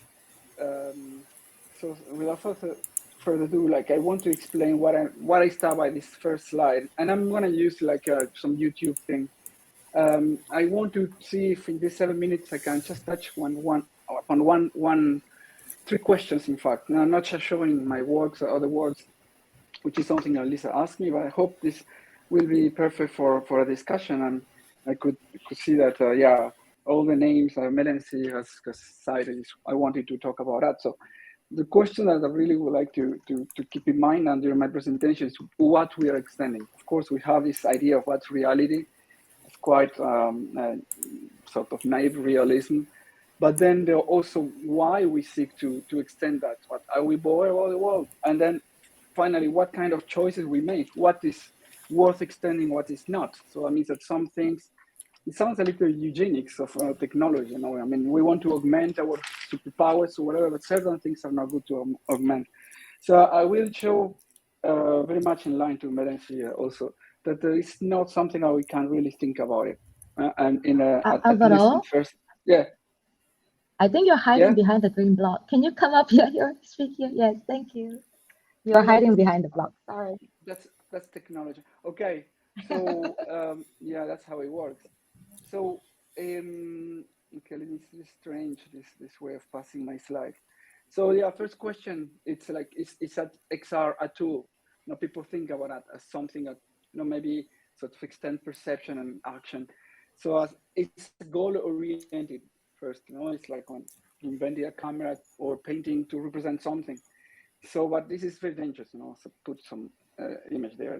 So without further ado, I want to explain what I start by this first slide, and I'm gonna use some YouTube thing. I want to see if in these 7 minutes I can just touch on three questions. In fact, now I'm not just showing my works or other works, which is something that Lisa asked me, but I hope this will be perfect for a discussion. And I could see that, yeah, all the names Melentie has cited. I wanted to talk about that. So the question that I really would like to keep in mind during my presentation is what we are extending. Of course, we have this idea of what's reality. It's quite sort of naive realism. But then there are also why we seek to extend that. What are we bored about the world? And then finally, what kind of choices we make? What is worth extending? What is not? So that means that some things, it sounds a little eugenics of technology. I mean, we want to augment our superpowers or whatever, but certain things are not good to augment. So I will show very much in line to Melentie also that there is not something that we can really think about it. And in at least in first, yeah. I think you're hiding behind the green block. Can you come up here? You're speaking. Yes, thank you. You're hiding behind the block. Sorry. That's technology. Okay. So yeah, that's how it works. So okay, this is strange. This way of passing my slide. So yeah, first question. It's like is that XR a tool? People think about that as something that maybe sort of extend perception and action. So it's goal oriented first. It's like when you invented a camera or painting to represent something. So, but this is very dangerous, so put some image there.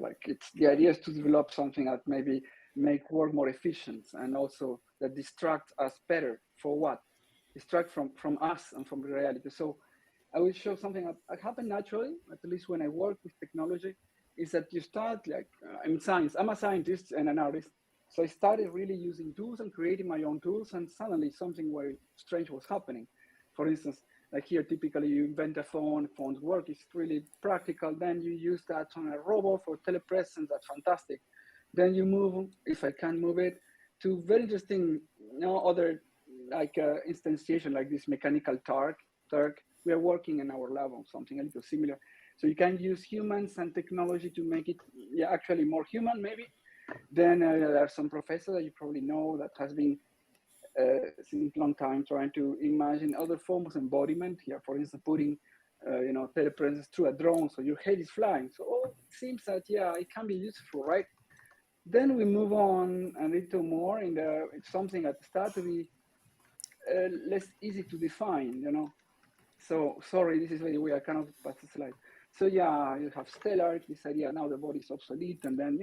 The idea is to develop something that maybe make work more efficient and also that distract us better. For what? Distract from us and from reality. So I will show something that happened naturally, at least when I work with technology, is that you start I'm science. I'm a scientist and an artist. So I started really using tools and creating my own tools, and suddenly something very strange was happening. For instance, like here, typically you invent a phone, phones work, it's really practical. Then you use that on a robot for telepresence, that's fantastic. Then you move, if I can move it, to very interesting, other instantiation like this mechanical Turk. We are working in our lab on something a little similar. So you can use humans and technology to make it actually more human maybe. Then there are some professors that you probably know that has been since a long time trying to imagine other forms of embodiment here. For instance, putting telepresence through a drone so your head is flying. So it seems that yeah, it can be useful, right? Then we move on a little more in it's something that starts to be less easy to define, So sorry, this is very weird. I cannot pass the slide. So yeah, you have stellar, this idea now the body is obsolete, and then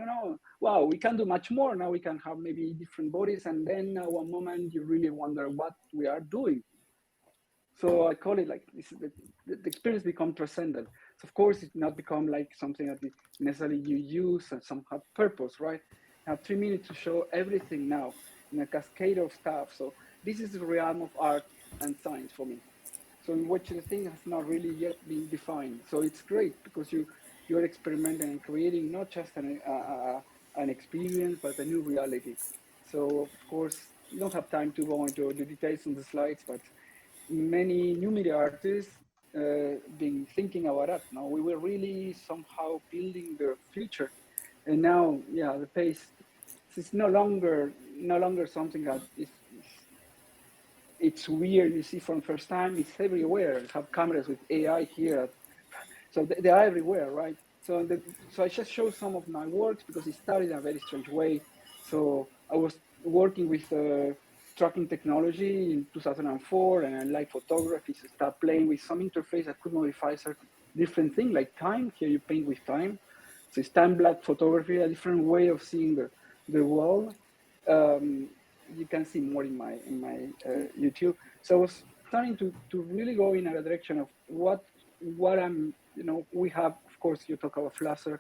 wow, we can do much more. Now we can have maybe different bodies, and then one moment you really wonder what we are doing. So I call it like this: the experience become transcendent. So of course, it not become like something that necessarily you use and some have purpose, right? I have 3 minutes to show everything now in a cascade of stuff. So this is the realm of art and science for me. So in which the thing has not really yet been defined. So it's great because you're experimenting and creating not just an experience, but a new reality. So of course, you don't have time to go into the details on the slides, but many new media artists been thinking about that. Now we were really somehow building the future, and now yeah, the pace is no longer something that it's weird. You see from first time, it's everywhere. You have cameras with AI here, so they are everywhere, right? So so I just show some of my works because it started in a very strange way. So I was working with tracking technology in 2004, and I like photography, so start playing with some interface that could modify certain different thing like time. Here you paint with time, so it's time black photography, a different way of seeing the world. You can see more in my YouTube. So I was starting to really go in a direction of what I'm, we have, of course, you talk about Flusser,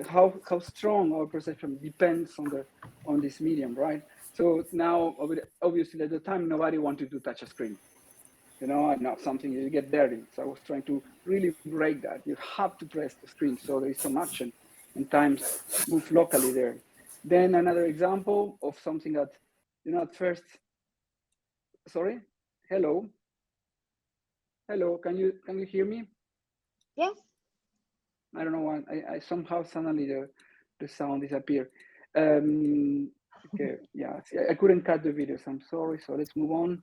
how strong our perception depends on this medium, right? So now, obviously, at the time, nobody wanted to touch a screen, and not something you get dirty. So I was trying to really break that. You have to press the screen, so there is some action, and times move locally there. Then another example of something that, at first, sorry, hello, can you hear me? Yes. I don't know why I somehow suddenly the sound disappeared. Okay, yeah, see, I couldn't cut the videos. I'm sorry. So let's move on.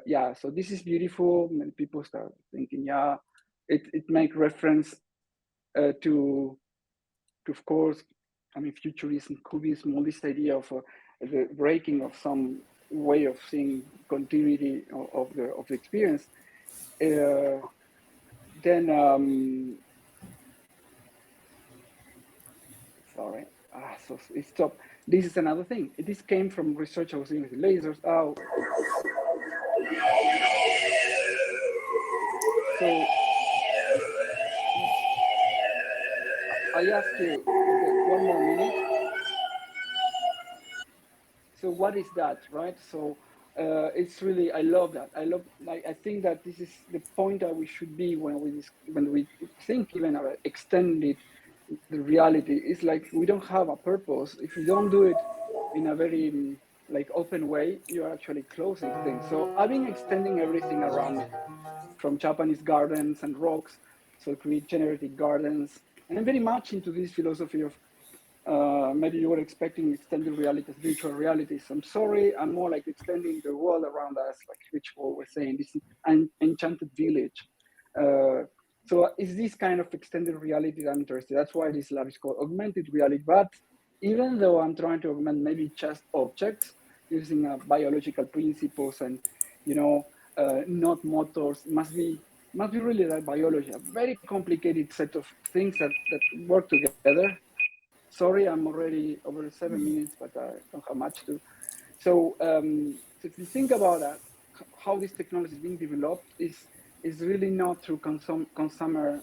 Yeah, so this is beautiful. Many people start thinking, yeah, it make reference to of course, I mean, futurism, cubism, all this idea of the breaking of some way of seeing continuity of the experience. Then sorry, so it stopped. This is another thing. This came from research I was doing with lasers. Oh. So I ask you, okay, one more minute. So what is that, right? So it's really, I love that. I think that this is the point that we should be when we think even about extended the reality. It's like we don't have a purpose. If you don't do it in a very like open way, you're actually closing things. So I've been extending everything around me, from Japanese gardens and rocks, so create generative gardens. And I'm very much into this philosophy of maybe you were expecting extended realities, virtual realities. I'm sorry, I'm more like extending the world around us, like Ritual was saying, this enchanted village. So it's this kind of extended reality that I'm interested. That's why this lab is called augmented reality. But even though I'm trying to augment maybe just objects using biological principles and, not motors, must be really like biology, a very complicated set of things that work together. Sorry, I'm already over 7 minutes, but I don't have much to. So if you think about that, how this technology is being developed is really not through consumer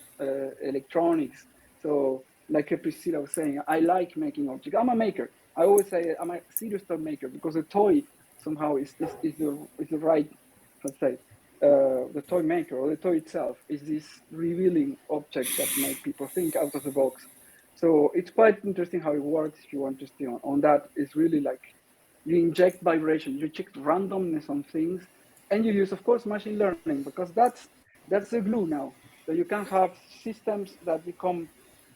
electronics. So like Priscilla was saying, I like making objects. I'm a maker. I always say I'm a serious toy maker because the toy somehow is the right, let's say, the toy maker or the toy itself is this revealing object that make people think out of the box. So it's quite interesting how it works. If you want to stay on that, it's really like you inject vibration, you check randomness on things, and you use, of course, machine learning because that's the glue now. So you can have systems that become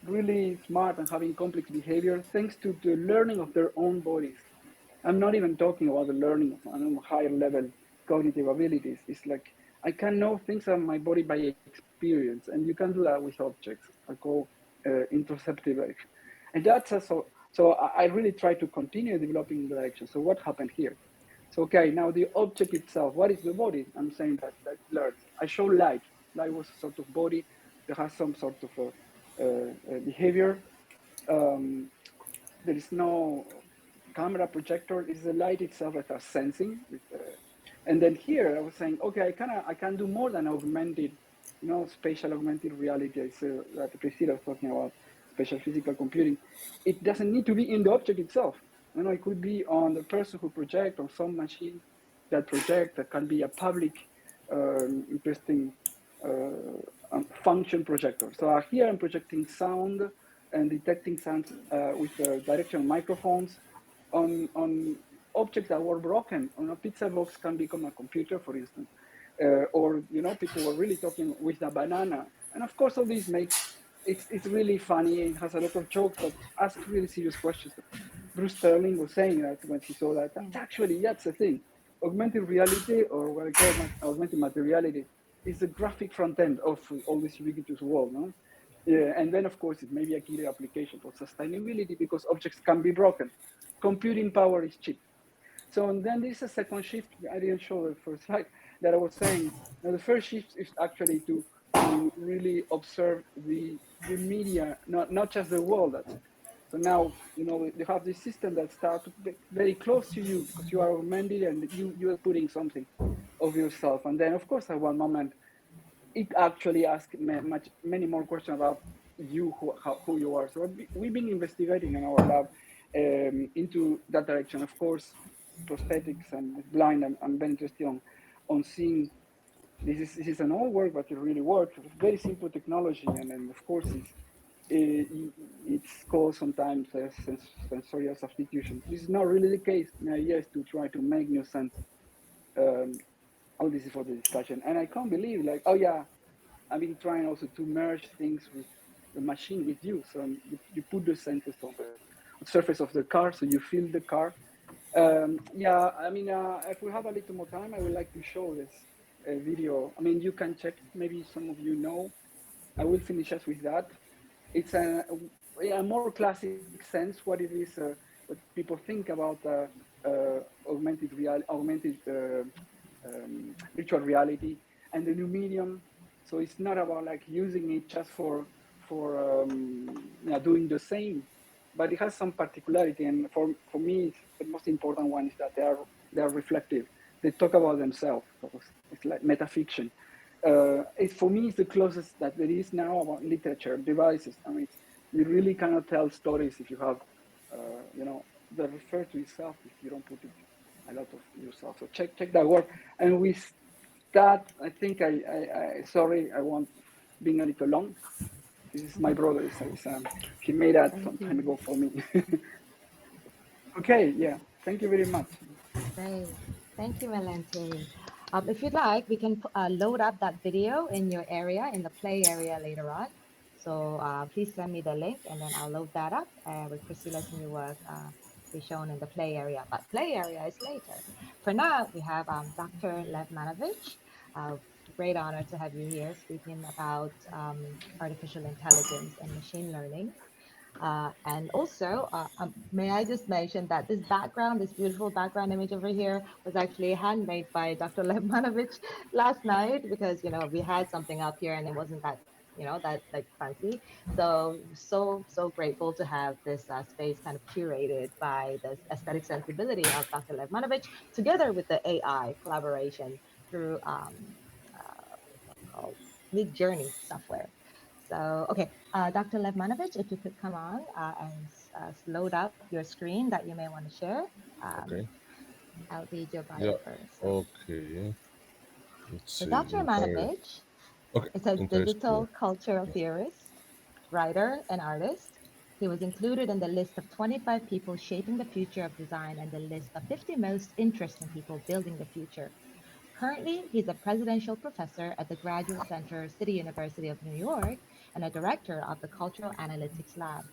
really smart and having complex behavior thanks to the learning of their own bodies. I'm not even talking about the learning of higher level cognitive abilities. It's like I can know things on my body by experience, and you can do that with objects. I call interoceptive. And that's also, so I really try to continue developing the direction. So what happened here? So, okay, now the object itself, what is the body? I'm saying that learns. I show light. Light was a sort of body that has some sort of behavior. There is no camera projector. It's the light itself that has sensing. And then here I was saying, okay, I can do more than augmented, spatial augmented reality. So that Priscilla was talking about spatial physical computing. It doesn't need to be in the object itself. It could be on the person who projects or some machine that project. That can be a public, interesting function projector. So here I'm projecting sound and detecting sounds with directional microphones on objects that were broken. A pizza box can become a computer, for instance, or people were really talking with a banana. And of course, all this makes it's really funny. It has a lot of jokes, but ask really serious questions. Bruce Sterling was saying that when he saw that, that's the thing. Augmented reality, or what I call augmented materiality, is the graphic front end of all this ubiquitous world. No? Yeah, and then of course it may be a key application for sustainability because objects can be broken. Computing power is cheap. So and then there's a second shift. I didn't show the first slide that I was saying. Now the first shift is actually to really observe the media, not just the world. So now you have this system that starts to be very close to you because you are augmented and you are putting something of yourself. And then of course at one moment it actually asks many more questions about you, who you are. So we've been investigating in our lab into that direction. Of course, prosthetics and blind, I'm very interested on seeing this is an old work, but it really works. It's very simple technology, and then of course it's called sometimes sensorial substitution. This is not really the case. The idea is to try to make new sense. All this is for the discussion, and I can't believe I've been trying also to merge things with the machine with you. So you put the sensors on the surface of the car, so you feel the car. If we have a little more time, I would like to show this video. You can check, maybe some of you know. I will finish us with that. It's a more classic sense, what it is, what people think about augmented virtual reality and the new medium. So it's not about using it just for doing the same, but it has some particularity. And for me, the most important one is that they are reflective. They talk about themselves. So it's like metafiction. For me, it's the closest that there is now about literature, devices. You really cannot tell stories if you have, that refer to itself if you don't put it a lot of yourself. So check that work. And with that, I think sorry, I won't being a little long. This is my brother. He made that some time ago for me. Okay, yeah. Thank you very much. Great. Thank you, Melentie. If you'd like, we can load up that video in your area, in the play area later on. So please send me the link and then I'll load that up with Priscilla's new work be shown in the play area. But play area is later. For now, we have Dr. Lev Manovich. Great honor to have you here speaking about artificial intelligence and machine learning. And also, may I just mention that this background, this beautiful background image over here was actually handmade by Dr. Lev Manovich last night because, we had something up here and it wasn't that, that like fancy. So grateful to have this space kind of curated by the aesthetic sensibility of Dr. Lev Manovich together with the AI collaboration through called Mid-Journey software. So, okay, Dr. Lev Manovich, if you could come on and load up your screen that you may want to share. Okay. I'll read your bio first. Okay. Let's So see. Dr. Manovich is a digital cultural theorist, writer, and artist. He was included in the list of 25 people shaping the future of design and the list of 50 most interesting people building the future. Currently, he's a presidential professor at the Graduate Center, City University of New York, and a director of the Cultural Analytics Lab.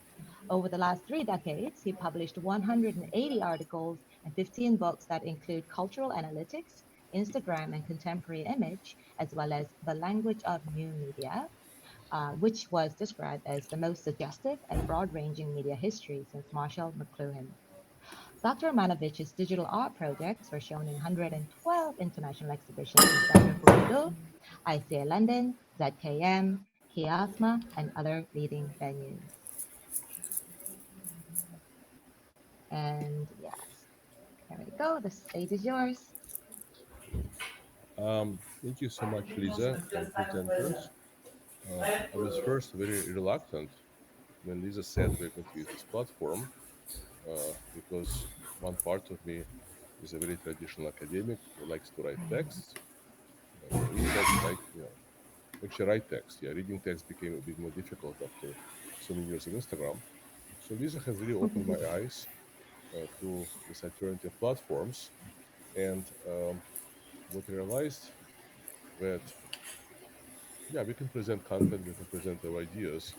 Over the last 3 decades, he published 180 articles and 15 books that include cultural analytics, Instagram and contemporary image, as well as The Language of New Media, which was described as the most suggestive and broad-ranging media history since Marshall McLuhan. Dr. Manovich's digital art projects were shown in 112 international exhibitions in Centre Pompidou, ICA London, ZKM, Kiasma, and other leading venues. And yes, there we go. The stage is yours. Thank you so much, Lisa, and presenters. I was first very reluctant when Lisa said we're going to use this platform because one part of me is a very traditional academic who likes to write texts. Read text, actually write text. Yeah, reading text became a bit more difficult after so many years of Instagram. So Lisa has really opened my eyes to these alternative platforms, and what I realized that we can present content, we can present our ideas,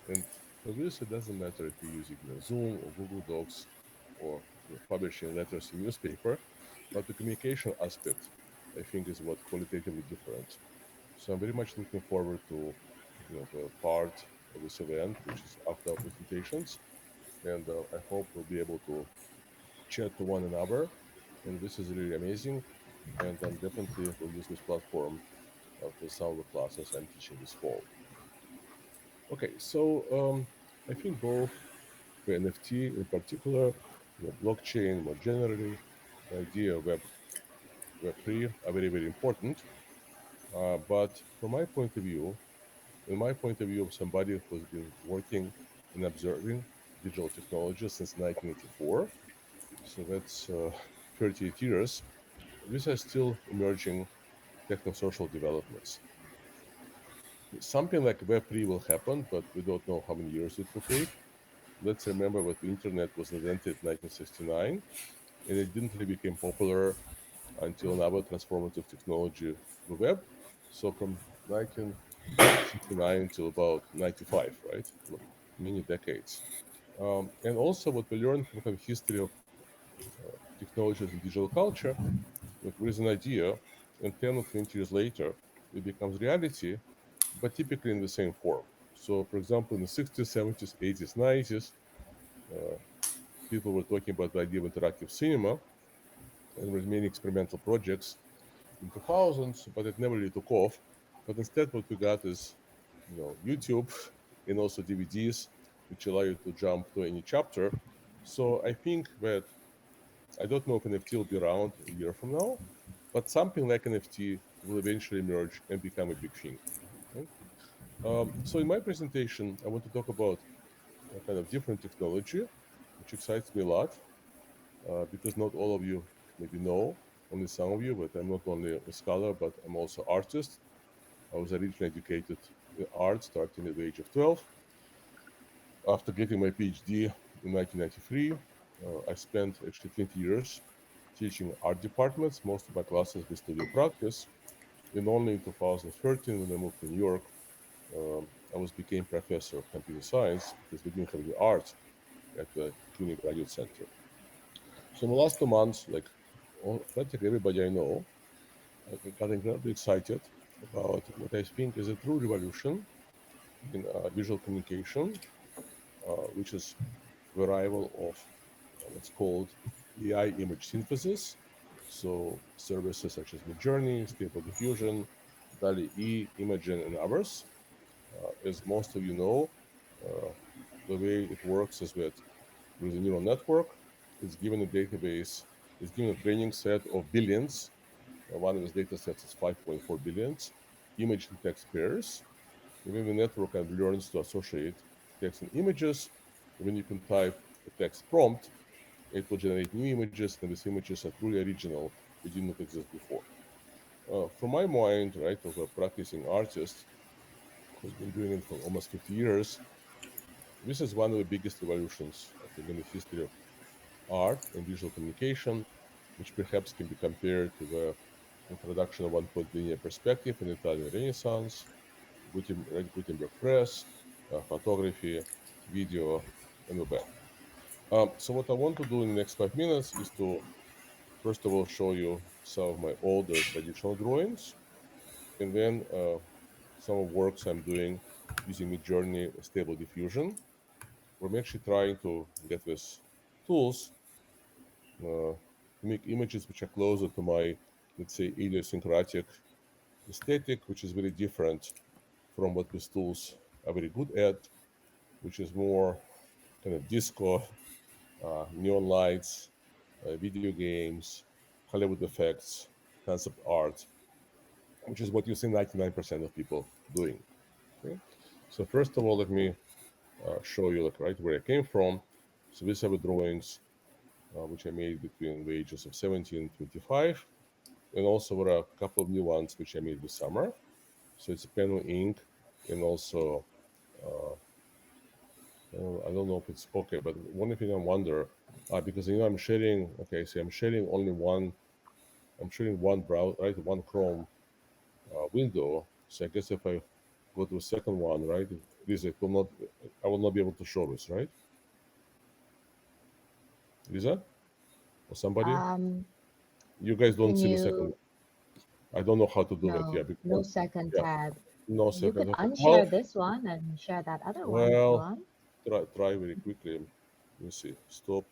and for this it doesn't matter if you're using Zoom or Google Docs or publishing letters in newspaper, but the communication aspect I think is what qualitatively different. So I'm very much looking forward to the part of this event, which is after our presentations, and I hope we'll be able to chat to one another, and this is really amazing, and I'm definitely will use this platform for some of the classes I'm teaching this fall. Okay, so I think both the NFT in particular, blockchain more generally, the idea of Web3 are very, very important. But from my point of view, in my point of view of somebody who's been working and observing digital technology since 1984, so that's 38 years, these are still emerging techno-social developments. Something like Web3 will happen, but we don't know how many years it will take. Let's remember that the internet was invented in 1969, and it didn't really become popular until another transformative technology, the web. So from 1969 to about 95, right? Many decades. And also what we learned from the history of technologies and digital culture, that there is an idea, and 10 or 20 years later, it becomes reality, but typically in the same form. So, for example, in the 60s, 70s, 80s, 90s, people were talking about the idea of interactive cinema, and there were many experimental projects in 2000s, but it never really took off. But instead, what we got is, YouTube and also DVDs, which allow you to jump to any chapter. So I think that I don't know if NFT will be around a year from now, but something like NFT will eventually emerge and become a big thing. Okay? So in my presentation, I want to talk about a kind of different technology, which excites me a lot, because not all of you maybe know, only some of you, but I'm not only a scholar, but I'm also an artist. I was originally educated in art starting at the age of 12. After getting my PhD in 1993, I spent actually 20 years teaching art departments. Most of my classes were studio practice. And only in 2013, when I moved to New York, I became professor of computer science because we didn't have any art at the CUNY Graduate Center. So in the last 2 months, like practically everybody I know, I got incredibly excited about what I think is a true revolution in visual communication, which is the arrival of what's called AI image synthesis. So services such as Midjourney, Stable Diffusion, DALL-E, Imagen, and others. As most of you know, the way it works is that with a neural network, it's given a database, it's given a training set of billions. One of its data sets is 5.4 billion image and text pairs. And then the network learns to associate text and images. And when you can type a text prompt, it will generate new images, and these images are truly original. They did not exist before. From my mind, right, of a practicing artist who's been doing it for almost 50 years, this is one of the biggest revolutions, I think, in the history of art and visual communication, which perhaps can be compared to the introduction of one-point linear perspective in Italian Renaissance, Gutenberg press, photography, video, and the web. So what I want to do in the next 5 minutes is to, first of all, show you some of my older traditional drawings, and then some of works I'm doing using Midjourney Stable Diffusion. We're actually trying to get these tools to make images which are closer to my, let's say, idiosyncratic aesthetic, which is very different from what these tools are very good at, which is more kind of disco, neon lights, video games, Hollywood effects, concept art, which is what you see 99% of people doing. Okay? So first of all, let me show you right where I came from. So these are the drawings which I made between the ages of 17 and 25. And also there are a couple of new ones which I made this summer. So it's pen and ink, and also, I don't know if it's okay, but one thing I wonder, because I'm sharing, okay, so I'm sharing only one, I'm sharing one browser, right, one Chrome window. So I guess if I go to the second one, right, it will not, I will not be able to show this, right? Lisa? Or somebody? You guys don't see the second. I don't know how to do it. Yeah, because, no second tab. No You second. could unshare this one and share that other one if you want. Try very quickly. Let me see. Stop.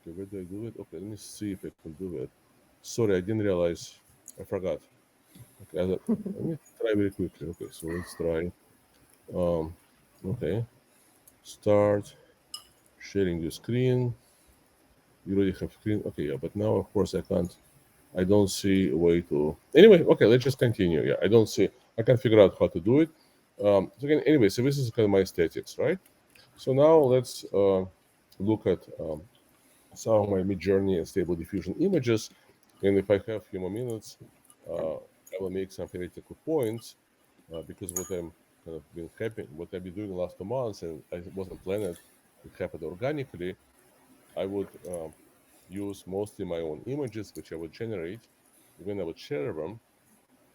Okay, where do I do it? Okay, let me see if I can do it. Sorry, I didn't realize. I forgot. Okay, let me try very quickly. Okay, so let's try. Okay. Start sharing your screen. You already have screen. Okay, yeah, but now of course I can't. I don't see a way to. Anyway, okay, let's just continue. Yeah, I don't see. I can't figure out how to do it. So again, anyway, so this is kind of my aesthetics, right? So now let's look at some of my Midjourney and Stable Diffusion images. And if I have a few more minutes, I will make some theoretical points because what I'm kind of been happy, what I've been doing the last 2 months, and I wasn't planning it happened organically. I would use mostly my own images, which I would generate. When I would share them,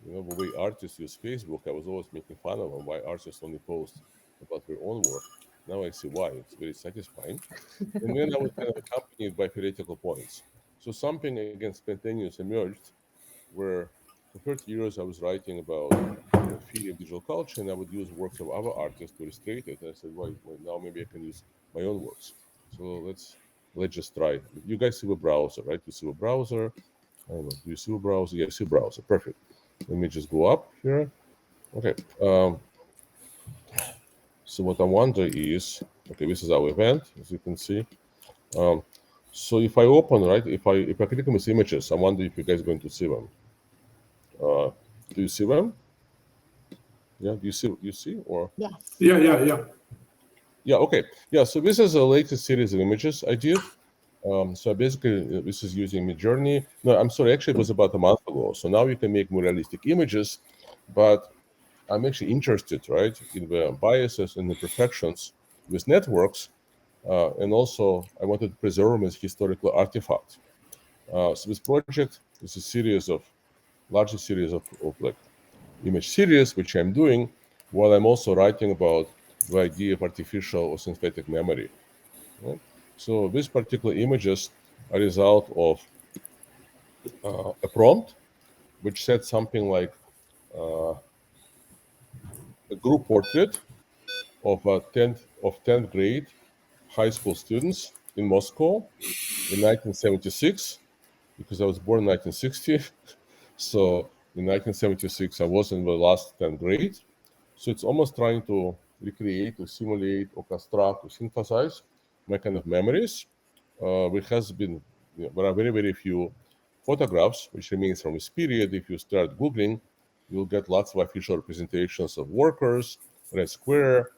you know, the way artists use Facebook, I was always making fun of them, why artists only post about their own work. Now I see why. It's very satisfying. And then I was kind of accompanied by theoretical points. So something again spontaneous emerged where for 30 years I was writing about theory of digital culture, and I would use works of other artists to illustrate it. And I said, well, now maybe I can use my own works. So let's just try. You guys see the browser, right? You see the browser. I don't know. Do you see the browser? Yeah, I see the browser. Perfect. Let me just go up here. Okay. So what I wonder is, okay, this is our event, as you can see. So if I open, right, if I click on these images, I wonder if you guys are going to see them. Do you see them? Yeah, do you see or? Yes. Yeah. Yeah, okay. Yeah, so this is the latest series of images I did. So basically, this is using Midjourney. No, I'm sorry, actually it was about a month ago. So now you can make more realistic images, but I'm actually interested, right, in the biases and imperfections with networks. And also I wanted to preserve them as historical artifact. So this project is a series of, larger series of like image series, which I'm doing, while I'm also writing about the idea of artificial or synthetic memory. Right? So these particular images are a result of a prompt, which said something like a group portrait of 10th grade high school students in Moscow in 1976, because I was born in 1960. So in 1976, I was in the last 10th grade. So it's almost trying to recreate, or simulate, or construct, or synthesize my kind of memories. There has been, there are very, very few photographs which remains from this period. If you start Googling, you'll get lots of official representations of workers, Red Square,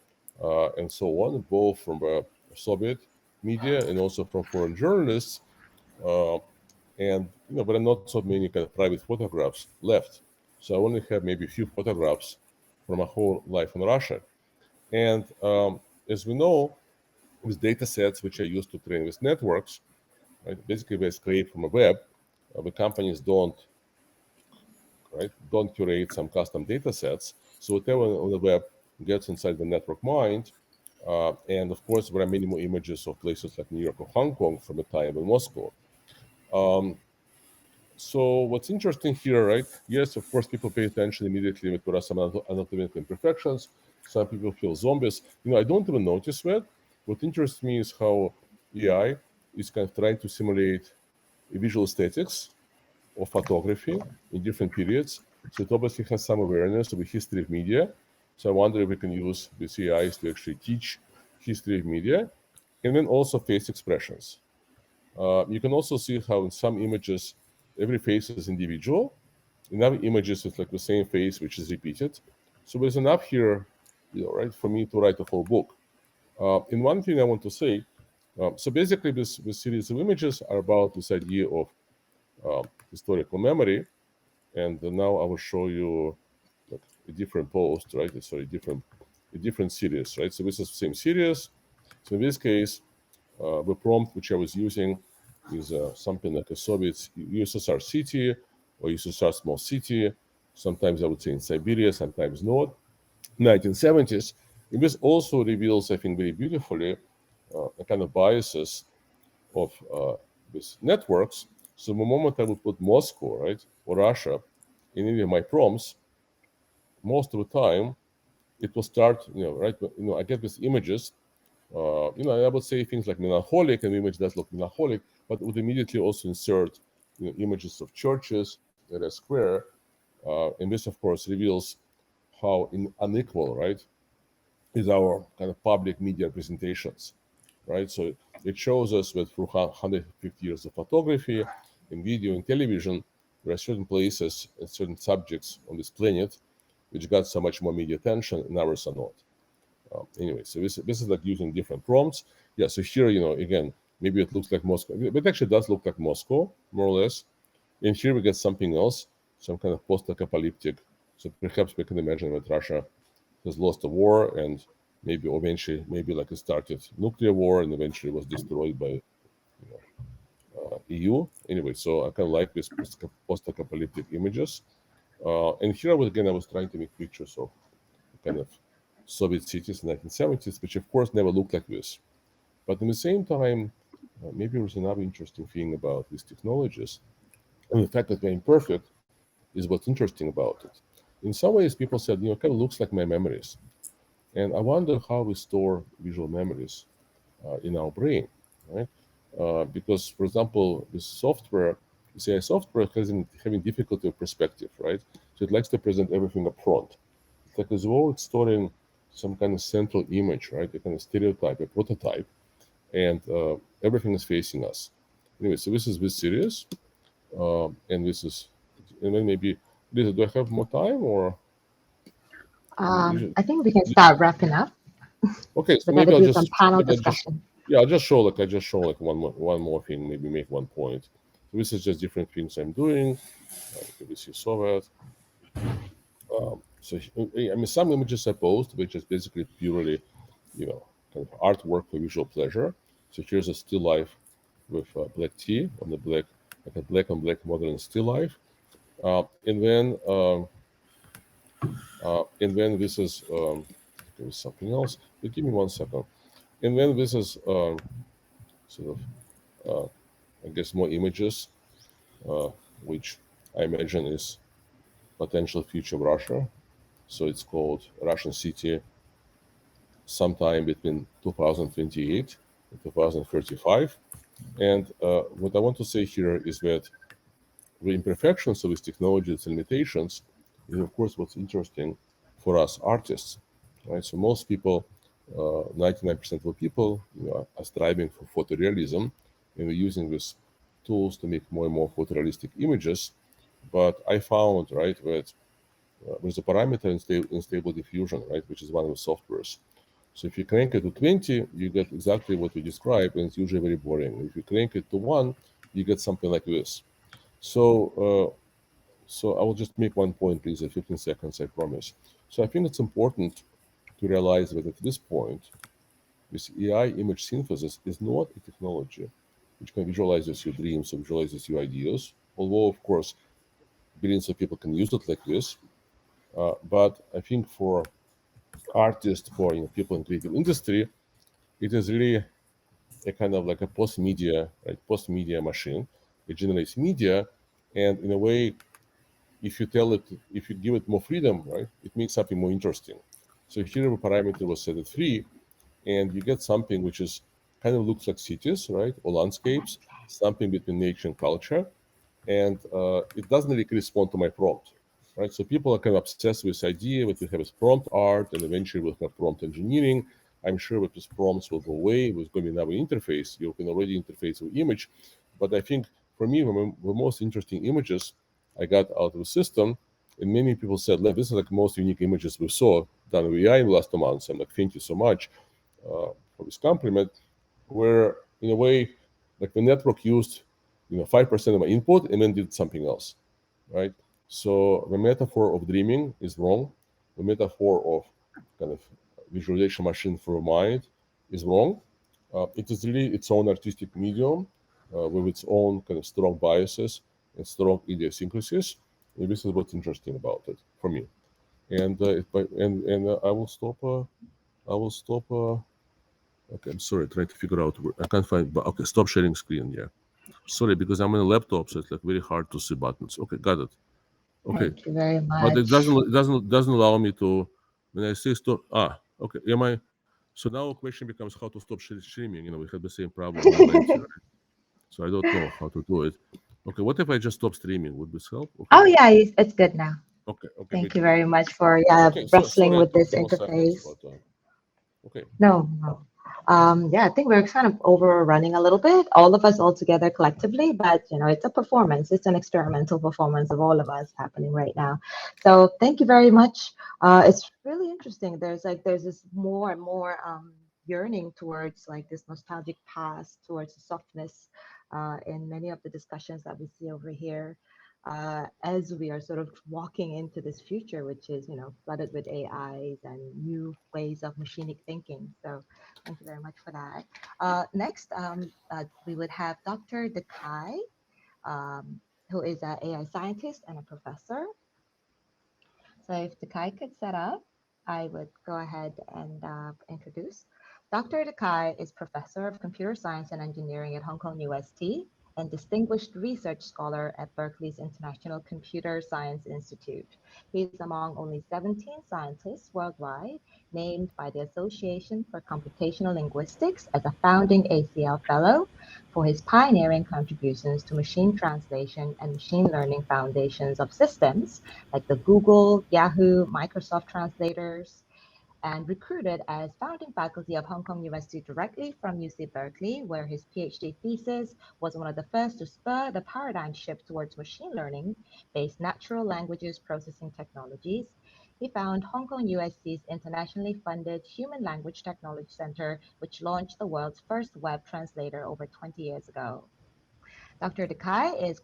and so on, both from the Soviet media and also from foreign journalists. And but not so many kind of private photographs left. So I only have maybe a few photographs from my whole life in Russia. And as we know, with data sets which are used to train with networks, right, basically they scrape from a web. The companies don't curate some custom data sets. So whatever on the web gets inside the network mind. And of course, there are many more images of places like New York or Hong Kong from the time in Moscow. So what's interesting here, right? Yes, of course, people pay attention immediately when there are some anatomical imperfections. Some people feel zombies. I don't even notice that. What interests me is how AI is kind of trying to simulate visual aesthetics of photography in different periods. So it obviously has some awareness of the history of media. So I wonder if we can use these AIs to actually teach history of media, and then also face expressions. You can also see how in some images, every face is individual. In other images, it's like the same face, which is repeated. So there's enough here, right, for me to write a whole book. And one thing I want to say, so basically this series of images are about this idea of historical memory. And now I will show you a different post, right? Sorry, a different series, right? So this is the same series. So in this case, the prompt which I was using is something like a Soviet USSR city or USSR small city. Sometimes I would say in Siberia, sometimes not. 1970s. And this also reveals, I think, very beautifully a kind of biases of these networks. So the moment I would put Moscow, right, or Russia in any of my prompts, most of the time it will start, right, I get these images, I would say things like melancholic, and the image does look melancholic, but would immediately also insert images of churches that are square. And this, of course, reveals how unequal, right, is our kind of public media presentations, right? So it shows us that through 150 years of photography and video and television, there are certain places and certain subjects on this planet which got so much more media attention and others are not. Anyway, so this is like using different prompts. Yeah, so here, again, maybe it looks like Moscow, but it actually does look like Moscow, more or less. And here we get something else, some kind of post-apocalyptic. So perhaps we can imagine that Russia has lost a war and maybe eventually, like it started nuclear war and eventually was destroyed by EU. Anyway, so I kind of like this post-apocalyptic images. And here, I was trying to make pictures of kind of Soviet cities in the 1970s, which of course never looked like this. But at the same time, maybe there's another interesting thing about these technologies. And the fact that they're imperfect is what's interesting about it. In some ways, people said, it kind of looks like my memories. And I wonder how we store visual memories in our brain, right? Because, for example, this software, this AI software having difficulty of perspective, right? So it likes to present everything up front. It's like as though it's storing some kind of central image, right? A kind of stereotype, a prototype, and everything is facing us. Anyway, so this is this series, and this is, and then maybe, Lisa, do I have more time or? I think we can start wrapping up. Okay, so We're maybe gonna I'll do just some panel discussion. I'll just show like one more thing, maybe make one point. So this is just different things I'm doing. Maybe you saw that. So I mean, some images I post, which is basically purely, kind of artwork for visual pleasure. So here's a still life with black tea on the black, like a black on black modern still life, and then this is something else. But give me 1 second. And then this is sort of, I guess, more images, which I imagine is potential future of Russia. So it's called Russian City sometime between 2028 and 2035. And what I want to say here is that the imperfections of these technologies and limitations is, of course, what's interesting for us artists, right? So most people, 99% of the people, are striving for photorealism, and we're using these tools to make more and more photorealistic images. But I found, right, that there's a parameter in stable diffusion, right, which is one of the softwares. So if you crank it to 20, you get exactly what we described, and it's usually very boring. If you crank it to 1, you get something like this. So I will just make one point, please, in 15 seconds, I promise. So I think it's important to realize that at this point, this AI image synthesis is not a technology which can visualize your dreams or visualizes your ideas, although, of course, billions of people can use it like this. But I think for artists, for people in creative industry, it is really a kind of like a post-media, right? Post-media machine. It generates media, and in a way, if you give it more freedom, right, it makes something more interesting. So here the parameter was set at 3, and you get something which is kind of looks like cities, right, or landscapes, something between nature and culture, and it doesn't really correspond to my prompt, right? So people are kind of obsessed with this idea that we have this prompt art, and eventually we'll have prompt engineering. I'm sure that these prompts will go away. There's going to be another interface. You can already interface with image, but I think for me, the most interesting images I got out of the system, and many people said, "Lev, this is like the most unique images we saw done with AI in the last 2 months." I'm like, "Thank you so much for this compliment." Where in a way, like the network used 5% of my input and then did something else, right? So the metaphor of dreaming is wrong. The metaphor of kind of visualization machine for a mind is wrong. It is really its own artistic medium with its own kind of strong biases and strong idiosyncrasies. And this is what's interesting about it for me. And I will stop. Okay, I'm sorry, trying to figure out where I can't find. But okay, stop sharing screen. Yeah, sorry, because I'm on a laptop, so it's like very hard to see buttons. Okay, got it. Okay, Thank you very but it much. doesn't allow me to when I say stop. Okay. Am I? So now a question becomes how to stop streaming. We had the same problem with Melentie, right? So I don't know how to do it. Okay, what if I just stop streaming? Would this help? Okay. Oh yeah, it's good now. Okay. Thank Good you to know. very much for Okay, so wrestling sorry I with took this so much silence, interface. but okay. No. Yeah, I think we're kind of overrunning a little bit, all of us all together collectively, but it's a performance. It's an experimental performance of all of us happening right now. So thank you very much. It's really interesting. There's this more and more yearning towards like this nostalgic past, towards the softness in many of the discussions that we see over here. As we are sort of walking into this future, which is, flooded with AIs and new ways of machinic thinking. So thank you very much for that. Next, we would have Dr. Dekai, who is an AI scientist and a professor. So if Dekai could set up, I would go ahead and introduce. Dr. Dekai is professor of computer science and engineering at Hong Kong UST and distinguished research scholar at Berkeley's International Computer Science Institute. He is among only 17 scientists worldwide named by the Association for Computational Linguistics as a founding ACL Fellow for his pioneering contributions to machine translation and machine learning foundations of systems like the Google, Yahoo, Microsoft translators, and recruited as founding faculty of Hong Kong University directly from UC Berkeley, where his PhD thesis was one of the first to spur the paradigm shift towards machine learning-based natural languages processing technologies. He founded Hong Kong USC's internationally funded Human Language Technology Center, which launched the world's first web translator over 20 years ago. Dr. Dekai is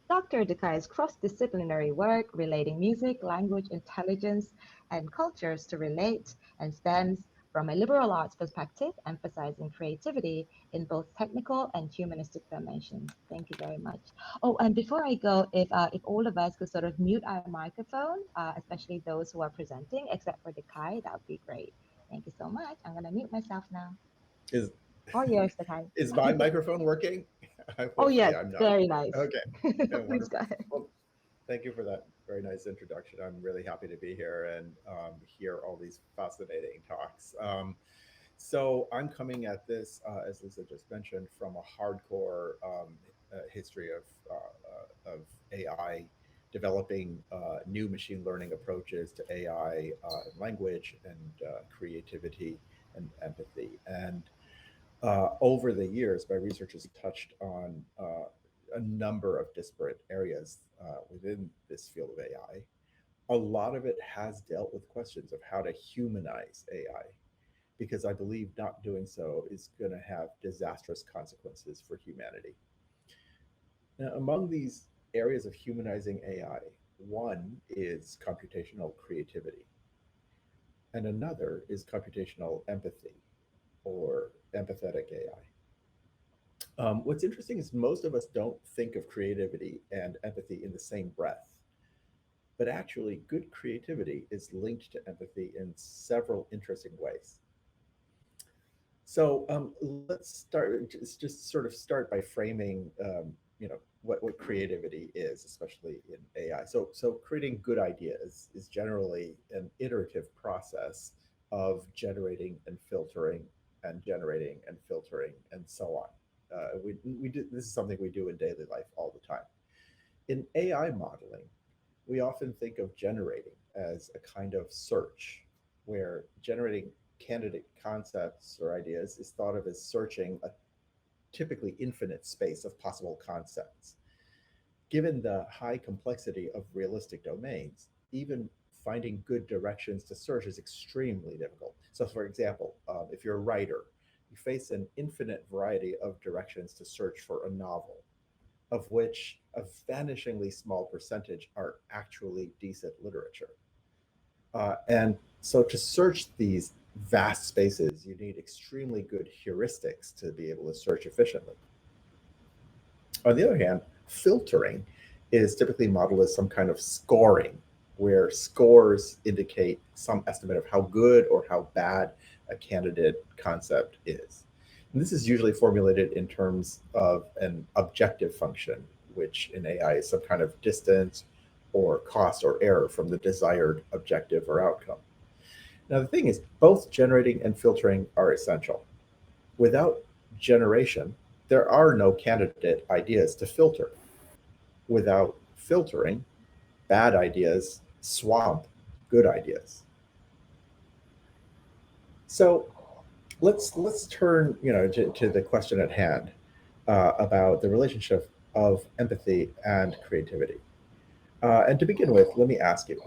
Dr. Dekai's cross-disciplinary work relating music, language, intelligence, and cultures to relate and stems from a liberal arts perspective, emphasizing creativity in both technical and humanistic dimensions. Thank you very much. Oh, and before I go, if all of us could sort of mute our microphone, especially those who are presenting, except for Dekai, that would be great. Thank you so much. I'm going to mute myself now. All yours, Dekai. Is my microphone working? Oh, yes, I'm not. very nice. Okay. Please go ahead. Well, thank you for that very nice introduction. I'm really happy to be here and hear all these fascinating talks. So I'm coming at this, as Lisa just mentioned, from a hardcore history of AI, developing new machine learning approaches to AI language and creativity and empathy. And over the years, my research has touched on a number of disparate areas within this field of AI. A lot of it has dealt with questions of how to humanize AI, because I believe not doing so is going to have disastrous consequences for humanity. Now, among these areas of humanizing AI, one is computational creativity, and another is computational empathy, or empathetic AI. What's interesting is most of us don't think of creativity and empathy in the same breath. but actually good creativity is linked to empathy in several interesting ways. So let's start, just sort of start by framing, what creativity is, especially in AI. So creating good ideas is generally an iterative process of generating and filtering and generating and filtering and so on. We do, this is something we do in daily life all the time. In AI modeling, we often think of generating as a kind of search, where generating candidate concepts or ideas is thought of as searching a typically infinite space of possible concepts. Given the high complexity of realistic domains, even finding good directions to search is extremely difficult. So for example, if you're a writer, you face an infinite variety of directions to search for a novel, of which a vanishingly small percentage are actually decent literature. And so to search these vast spaces, you need extremely good heuristics to be able to search efficiently. On the other hand, filtering is typically modeled as some kind of scoring, where scores indicate some estimate of how good or how bad a candidate concept is. And this is usually formulated in terms of an objective function, which in AI is some kind of distance or cost or error from the desired objective or outcome. Now, the thing is, both generating and filtering are essential. Without generation, there are no candidate ideas to filter. Without filtering, bad ideas swamp good ideas. So let's turn to the question at hand about the relationship of empathy and creativity. And to begin with, let me ask you,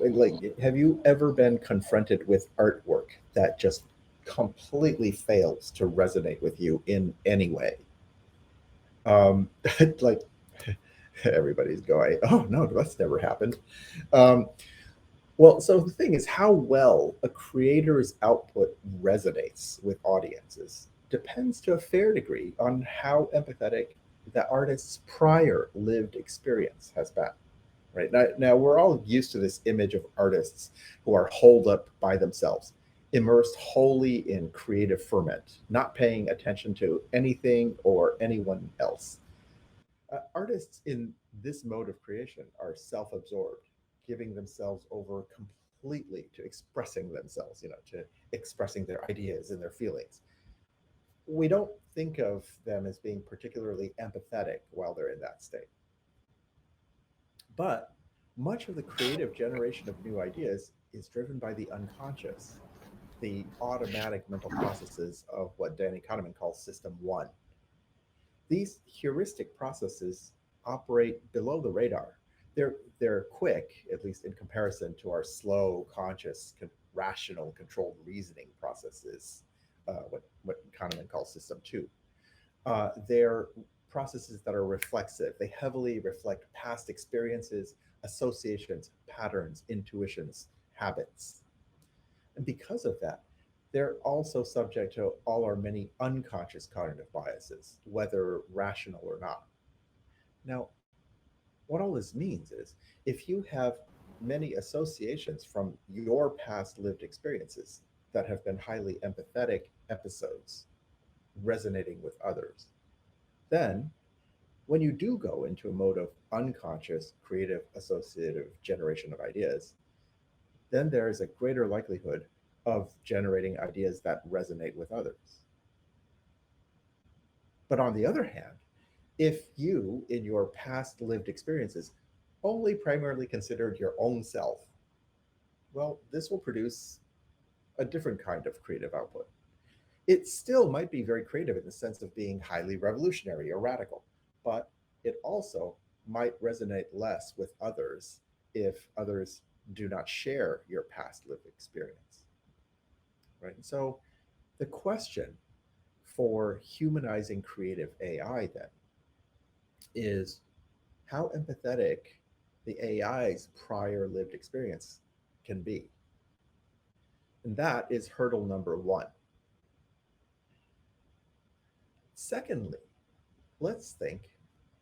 have you ever been confronted with artwork that just completely fails to resonate with you in any way? Like everybody's going, oh no, that's never happened. Well, so the thing is, how well a creator's output resonates with audiences depends to a fair degree on how empathetic the artist's prior lived experience has been. Right now, we're all used to this image of artists who are holed up by themselves, immersed wholly in creative ferment, not paying attention to anything or anyone else. Artists in this mode of creation are self-absorbed, giving themselves over completely to expressing themselves, to expressing their ideas and their feelings. We don't think of them as being particularly empathetic while they're in that state. But much of the creative generation of new ideas is driven by the unconscious, the automatic mental processes of what Danny Kahneman calls System 1. These heuristic processes operate below the radar. They're quick, at least in comparison to our slow, conscious, rational, controlled reasoning processes, what Kahneman calls System 2. They're processes that are reflexive. They heavily reflect past experiences, associations, patterns, intuitions, habits. And because of that, they're also subject to all our many unconscious cognitive biases, whether rational or not. Now, what all this means is, if you have many associations from your past lived experiences that have been highly empathetic episodes resonating with others, then when you do go into a mode of unconscious, creative, associative generation of ideas, then there is a greater likelihood of generating ideas that resonate with others. But on the other hand, if you, in your past lived experiences, only primarily considered your own self, well, this will produce a different kind of creative output. It still might be very creative in the sense of being highly revolutionary or radical, but it also might resonate less with others if others do not share your past lived experience. Right? And so the question for humanizing creative AI then is how empathetic the AI's prior lived experience can be. And that is hurdle number 1. Secondly, let's think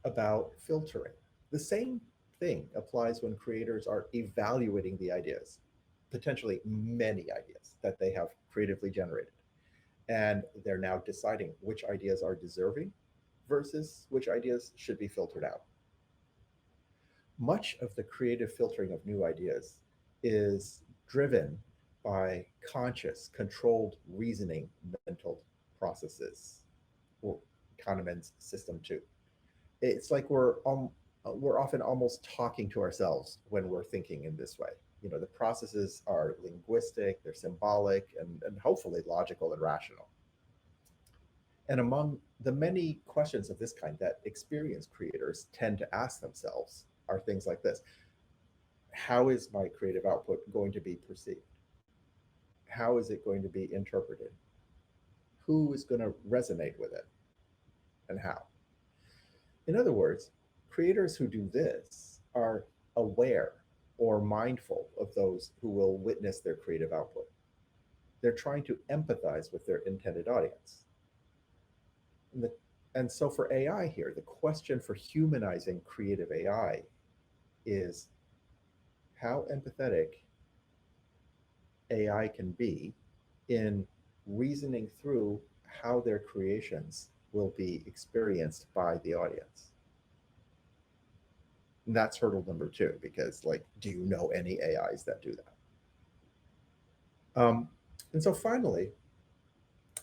about filtering. The same thing applies when creators are evaluating the ideas, potentially many ideas that they have creatively generated. And they're now deciding which ideas are deserving versus which ideas should be filtered out. Much of the creative filtering of new ideas is driven by conscious, controlled reasoning mental processes, or Kahneman's system 2. It's like we're often almost talking to ourselves when we're thinking in this way. You know, the processes are linguistic, they're symbolic, and hopefully logical and rational. And among the many questions of this kind that experienced creators tend to ask themselves are things like this. How is my creative output going to be perceived? How is it going to be interpreted? Who is going to resonate with it? And how? In other words, creators who do this are aware or mindful of those who will witness their creative output. They're trying to empathize with their intended audience. And so for AI here, the question for humanizing creative AI is how empathetic AI can be in reasoning through how their creations will be experienced by the audience. And that's hurdle number 2, because, like, do you know any AIs that do that? And so finally,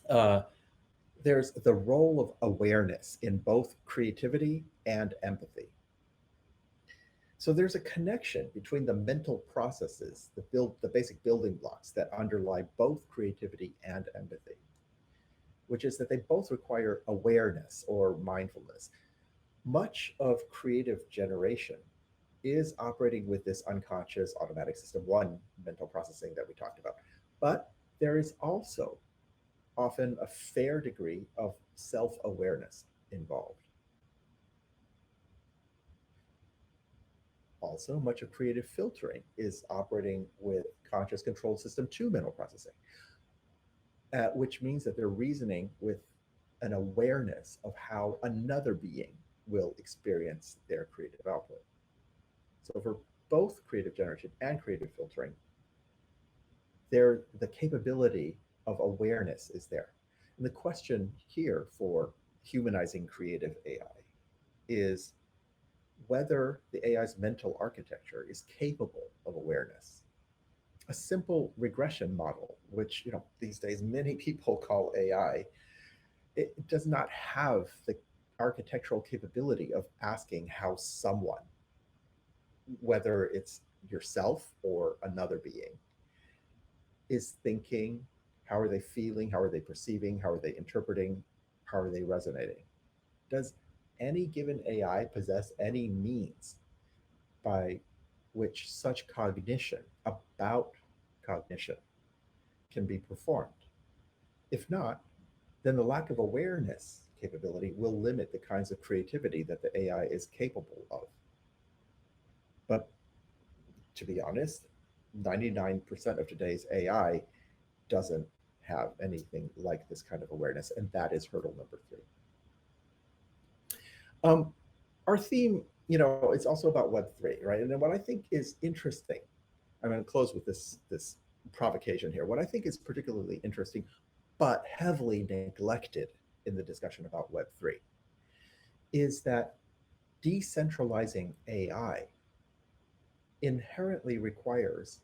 there's the role of awareness in both creativity and empathy. So there's a connection between the mental processes, the basic building blocks that underlie both creativity and empathy, which is that they both require awareness or mindfulness. Much of creative generation is operating with this unconscious automatic system 1 mental processing that we talked about. But there is also often a fair degree of self-awareness involved. Also, much of creative filtering is operating with conscious controlled system 2 mental processing, which means that they're reasoning with an awareness of how another being will experience their creative output. So for both creative generation and creative filtering, the capability of awareness is there. And the question here for humanizing creative AI is whether the AI's mental architecture is capable of awareness. A simple regression model, which, you know, these days many people call AI, it does not have the architectural capability of asking how someone, whether it's yourself or another being, is thinking, how are they feeling, how are they perceiving, how are they interpreting, how are they resonating. Does any given AI possess any means by which such cognition about cognition can be performed? If not, then the lack of awareness capability will limit the kinds of creativity that the AI is capable of. But to be honest, 99% of today's AI doesn't have anything like this kind of awareness, and that is hurdle number 3. Our theme, you know, it's also about Web3, right? And then what I think is interesting, I'm going to close with this provocation here. What I think is particularly interesting, but heavily neglected in the discussion about Web3, is that decentralizing AI inherently requires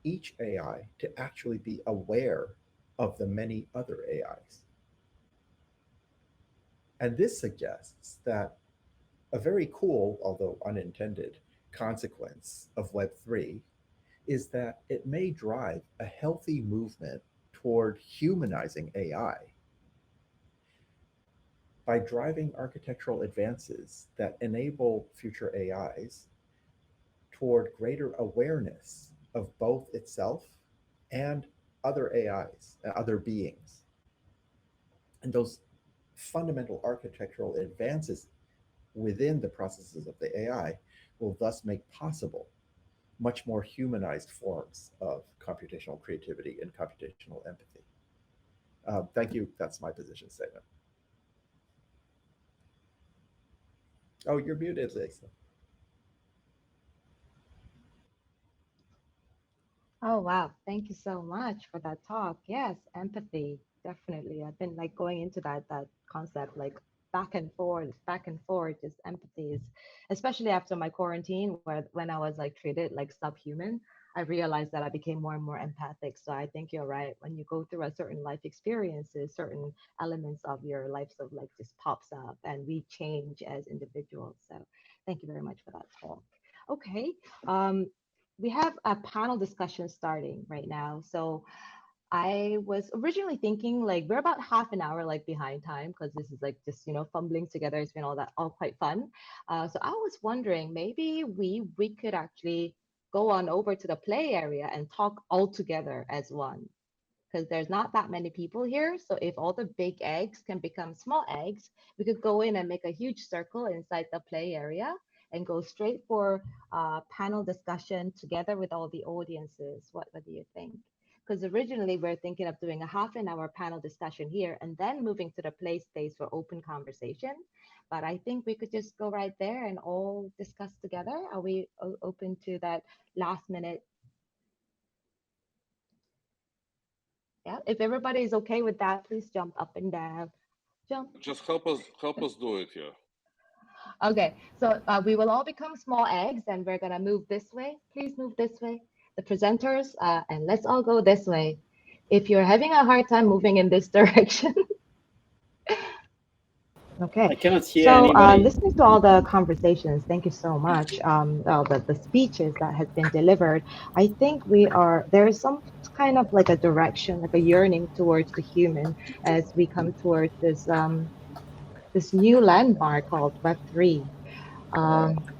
each AI to actually be aware of the many other AIs. And this suggests that a very cool, although unintended, consequence of Web3 is that it may drive a healthy movement toward humanizing AI by driving architectural advances that enable future AIs toward greater awareness of both itself and other AIs, other beings. And those fundamental architectural advances within the processes of the AI will thus make possible much more humanized forms of computational creativity and computational empathy. Thank you. That's my position statement. Oh, you're muted, Lisa. Oh, wow. Thank you so much for that talk. Yes, empathy, definitely. I've been like going into that concept like back and forth, just empathy is, especially after my quarantine, where when I was like treated like subhuman, I realized that I became more and more empathic. So I think you're right. When you go through a certain life experiences, certain elements of your life sort of like just pops up and we change as individuals. So thank you very much for that talk. Okay. Um, we have a panel discussion starting right now. So I was originally thinking like we're about half an hour like behind time because this is like just fumbling together. It's been all quite fun. So I was wondering maybe we could actually go on over to the play area and talk all together as one because there's not that many people here. So if all the big eggs can become small eggs, we could go in and make a huge circle inside the play area and go straight for panel discussion together with all the audiences. What do you think? Because originally we're thinking of doing a half an hour panel discussion here and then moving to the play space for open conversation. But I think we could just go right there and all discuss together. Are we open to that last minute? Yeah, if everybody is okay with that, please jump up and down. Jump. Just help us do it here. Okay, so we will all become small eggs and we're gonna move this way. Please move this way. The presenters, and let's all go this way. If you're having a hard time moving in this direction, okay. I cannot hear So anybody. listening to all the conversations, thank you so much. All the speeches that has been delivered, I think there is some kind of like a direction, like a yearning towards the human as we come towards this new landmark called Web3.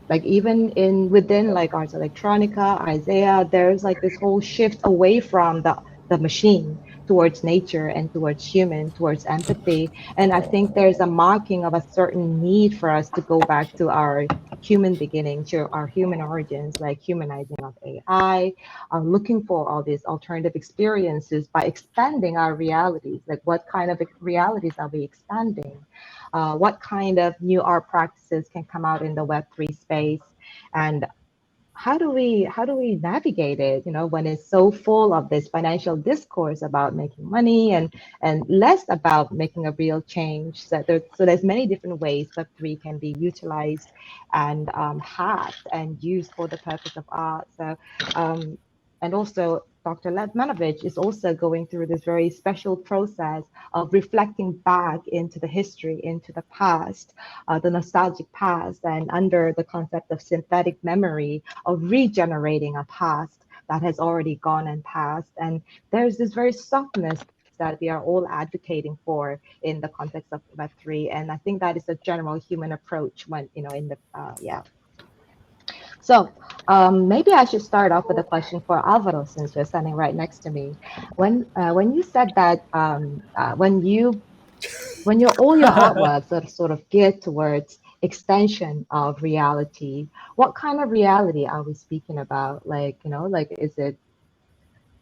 Like even within like Ars Electronica, Isaiah, there's like this whole shift away from the machine towards nature and towards human, towards empathy. And I think there's a marking of a certain need for us to go back to our human beginning, to our human origins, like humanizing of AI, looking for all these alternative experiences by expanding our realities. Like what kind of realities are we expanding? What kind of new art practices can come out in the Web3 space, and how do we navigate it? When it's so full of this financial discourse about making money and less about making a real change. So there's many different ways Web3 can be utilized and hacked and used for the purpose of art. So and also Dr. Lev Manovich is also going through this very special process of reflecting back into the history, into the past, the nostalgic past, and under the concept of synthetic memory, of regenerating a past that has already gone and passed. And there's this very softness that we are all advocating for in the context of Web3. And I think that is a general human approach when, in the, yeah. So maybe I should start off with a question for Alvaro, since you're standing right next to me. When you said that when all your artworks are sort of geared towards extension of reality, what kind of reality are we speaking about? Like, is it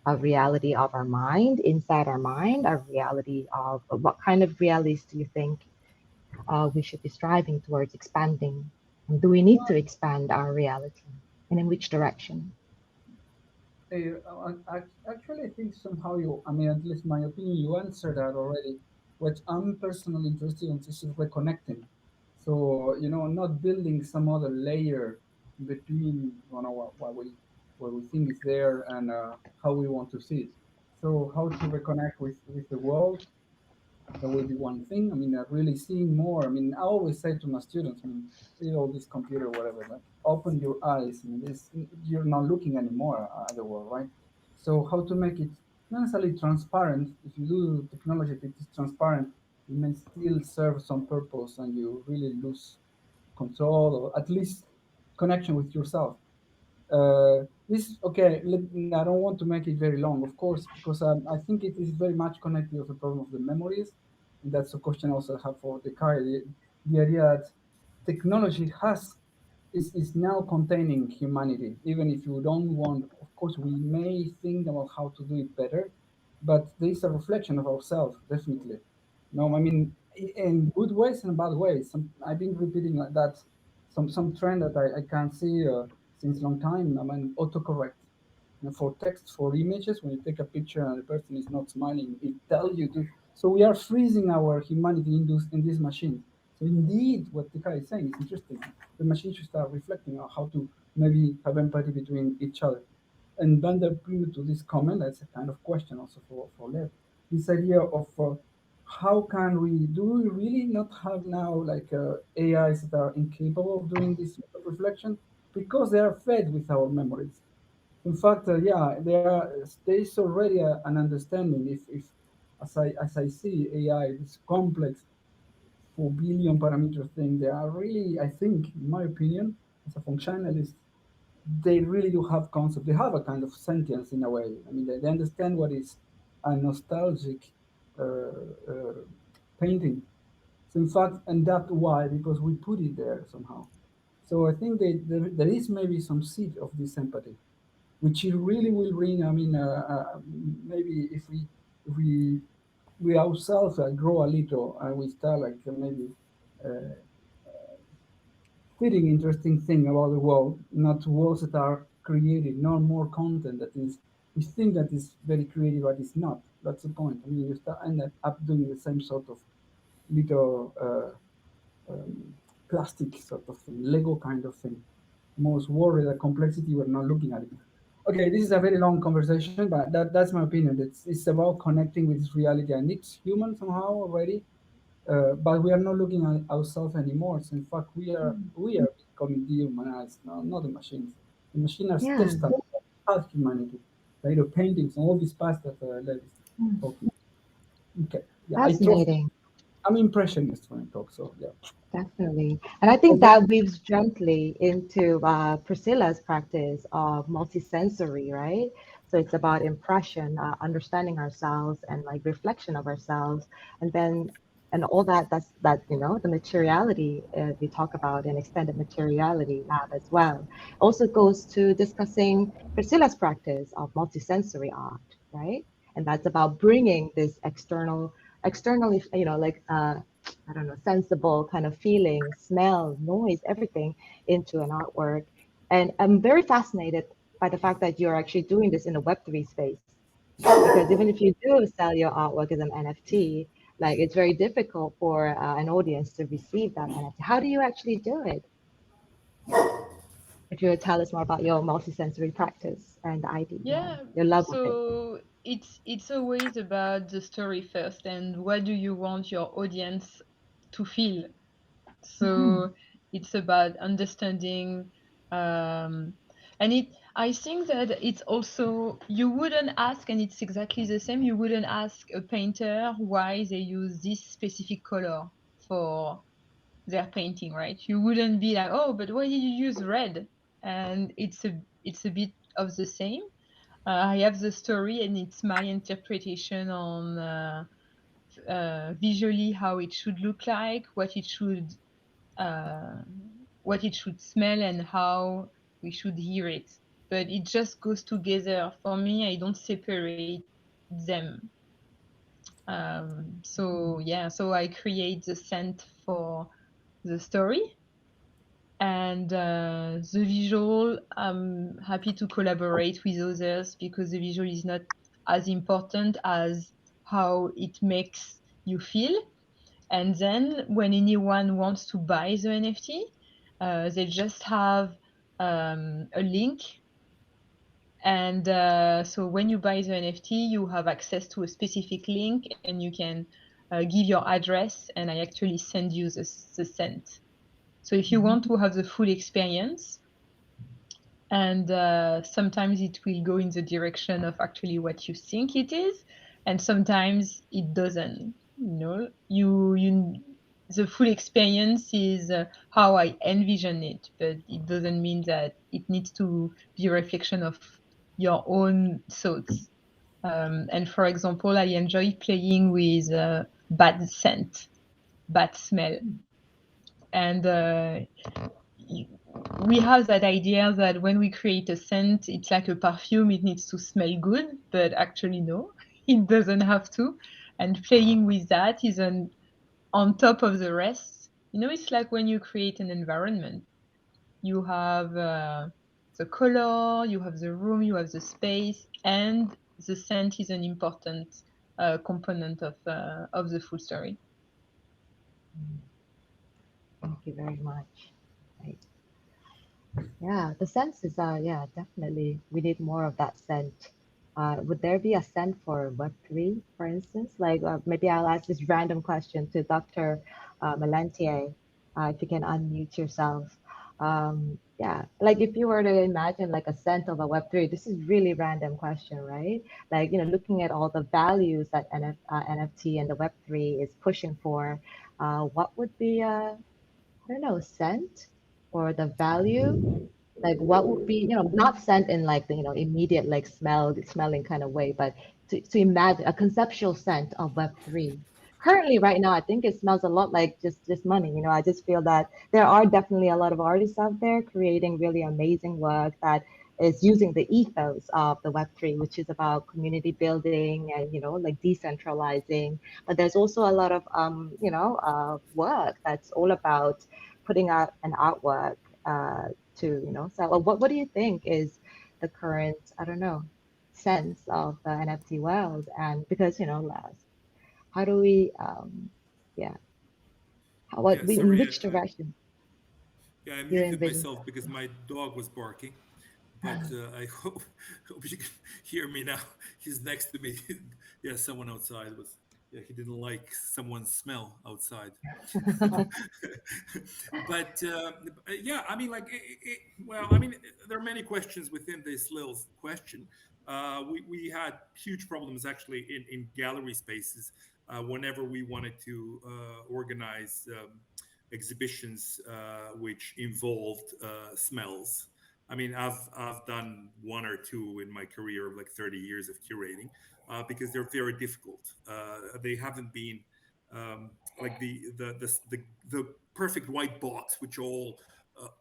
a reality of our mind, inside our mind, a reality of what kind of realities do you think we should be striving towards expanding? And do we need to expand our reality? And in which direction? Actually, I think somehow at least my opinion, you answered that already. What I'm personally interested in is reconnecting. So, not building some other layer between what we think is there and how we want to see it. So, how to reconnect with the world, that will be one thing. Really seeing more. I always say to my students, read all this computer, whatever, like open your eyes. You're not looking anymore at the world, right? So how to make it not necessarily transparent. If you do technology that is transparent, it may still serve some purpose and you really lose control or at least connection with yourself. I don't want to make it very long, of course, because I think it is very much connected with the problem of the memories. And that's a question also I have for the idea that technology is now containing humanity, even if you don't want. Of course, we may think about how to do it better, but there is a reflection of ourselves, definitely. No, in good ways and bad ways. I've been repeating like that. Some trend that I can see since long time. Autocorrect. for text, for images. When you take a picture and the person is not smiling, it tells you to. So we are freezing our humanity in this machine. So indeed, what Tika is saying is interesting. The machine should start reflecting on how to maybe have empathy between each other. And then the prelude to this comment, that's a kind of question also for Lev. This idea of how can we, do we really not have now like AIs that are incapable of doing this sort of reflection? Because they are fed with our memories. In fact, yeah, there is already an understanding. If as I see AI, this complex 4 billion parameter thing, they are really, I think, in my opinion, as a functionalist, they really do have concept. They have a kind of sentience in a way. I mean, they understand what is a nostalgic painting. So in fact, and that's why, because we put it there somehow. So I think there is maybe some seed of this empathy, which it really will bring. I mean, maybe if we ourselves grow a little and we start like maybe feeding interesting thing about the world, not worlds that are created, not more content that is we think that is very creative, but it's not. That's the point. I mean, you start end up doing the same sort of little plastic sort of thing, Lego kind of thing. Most worried at complexity, we're not looking at it. Okay, this is a very long conversation, but that's my opinion. It's about connecting with this reality, and it's human somehow already. But we are not looking at ourselves anymore. So in fact, we are becoming dehumanized, not the machines. The machines are Yeah. tested as humanity. Right? The paintings and all these past that Lev is talking. Okay. Yeah, Fascinating. I'm impressionist when I talk, so yeah. Definitely. And I think that weaves gently into Priscilla's practice of multisensory, right? So it's about impression, understanding ourselves and like reflection of ourselves. And then, and all that's you know, the materiality we talk about and extended materiality lab as well. Also goes to discussing Priscilla's practice of multisensory art, right? And that's about bringing this externally, you know, like, I don't know, sensible kind of feeling, smell, noise, everything into an artwork. And I'm very fascinated by the fact that you're actually doing this in a Web3 space. Because even if you do sell your artwork as an NFT, like it's very difficult for an audience to receive that NFT. How do you actually do it? If you would tell us more about your multisensory practice and the idea, Yeah, your love of it. so it's always about the story first and what do you want your audience to feel. So it's about understanding, and I think that it's also, you wouldn't ask, and it's exactly the same, you wouldn't ask a painter why they use this specific color for their painting, right? You wouldn't be like, oh, but why did you use red? And it's a bit of the same. I have the story and it's my interpretation on visually how it should look like, what it should smell, and how we should hear it. But it just goes together. For me, I don't separate them. So yeah, so I create the scent for the story. And the visual, I'm happy to collaborate with others because the visual is not as important as how it makes you feel. And then when anyone wants to buy the NFT, they just have a link. And so when you buy the NFT, you have access to a specific link and you can give your address and I actually send you the scent. So if you want to have the full experience, and sometimes it will go in the direction of actually what you think it is, and sometimes it doesn't. You know, the full experience is how I envision it, but it doesn't mean that it needs to be a reflection of your own thoughts. And for example, I enjoy playing with bad scent, bad smell. And we have that idea that when we create a scent, it's like a perfume, it needs to smell good, but actually no, it doesn't have to. And playing with that is on top of the rest. You know, it's like when you create an environment, you have the the color, you have the room, you have the space, and the scent is an important component of the full story. Thank you very much. Right. Yeah, the sense is, yeah, definitely. We need more of that scent. Would there be a scent for Web3, for instance? Like maybe I'll ask this random question to Dr. Melentie, if you can unmute yourself. Yeah, like if you were to imagine like a scent of a Web3, this is really random question, right? Like, looking at all the values that NFT and the Web3 is pushing for, what would be, I don't know, scent or the value? Like what would be, not scent in like the, immediate like smelling kind of way, but to imagine a conceptual scent of Web3. Currently, right now, I think it smells a lot like just money. I just feel that there are definitely a lot of artists out there creating really amazing work that is using the ethos of the Web3, which is about community building and, like decentralizing. But there's also a lot of, work that's all about putting out an artwork to, so what do you think is the current, I don't know, sense of the NFT world? And because, how do we, in which direction? Yeah, I muted myself because my dog was barking, but I hope you can hear me now. He's next to me. Yeah, someone outside was, yeah, he didn't like someone's smell outside. But yeah, I mean, like, there are many questions within this little question. We had huge problems actually in gallery spaces whenever we wanted to organize exhibitions which involved smells. I mean, I've done one or two in my career of like 30 years of curating because they're very difficult. They haven't been like the perfect white box, which all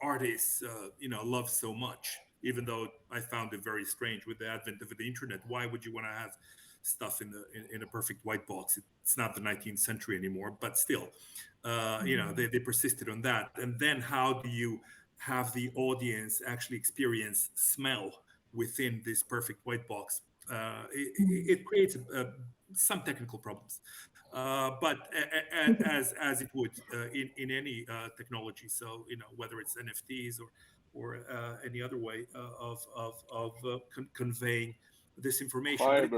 artists love so much. Even though I found it very strange with the advent of the internet. Why would you want to have stuff in a perfect white box? It's not the 19th century anymore, but still, they persisted on that. And then how do you have the audience actually experience smell within this perfect white box? It creates some technical problems, but as it would in any technology. So whether it's NFTs or any other way of conveying this information. But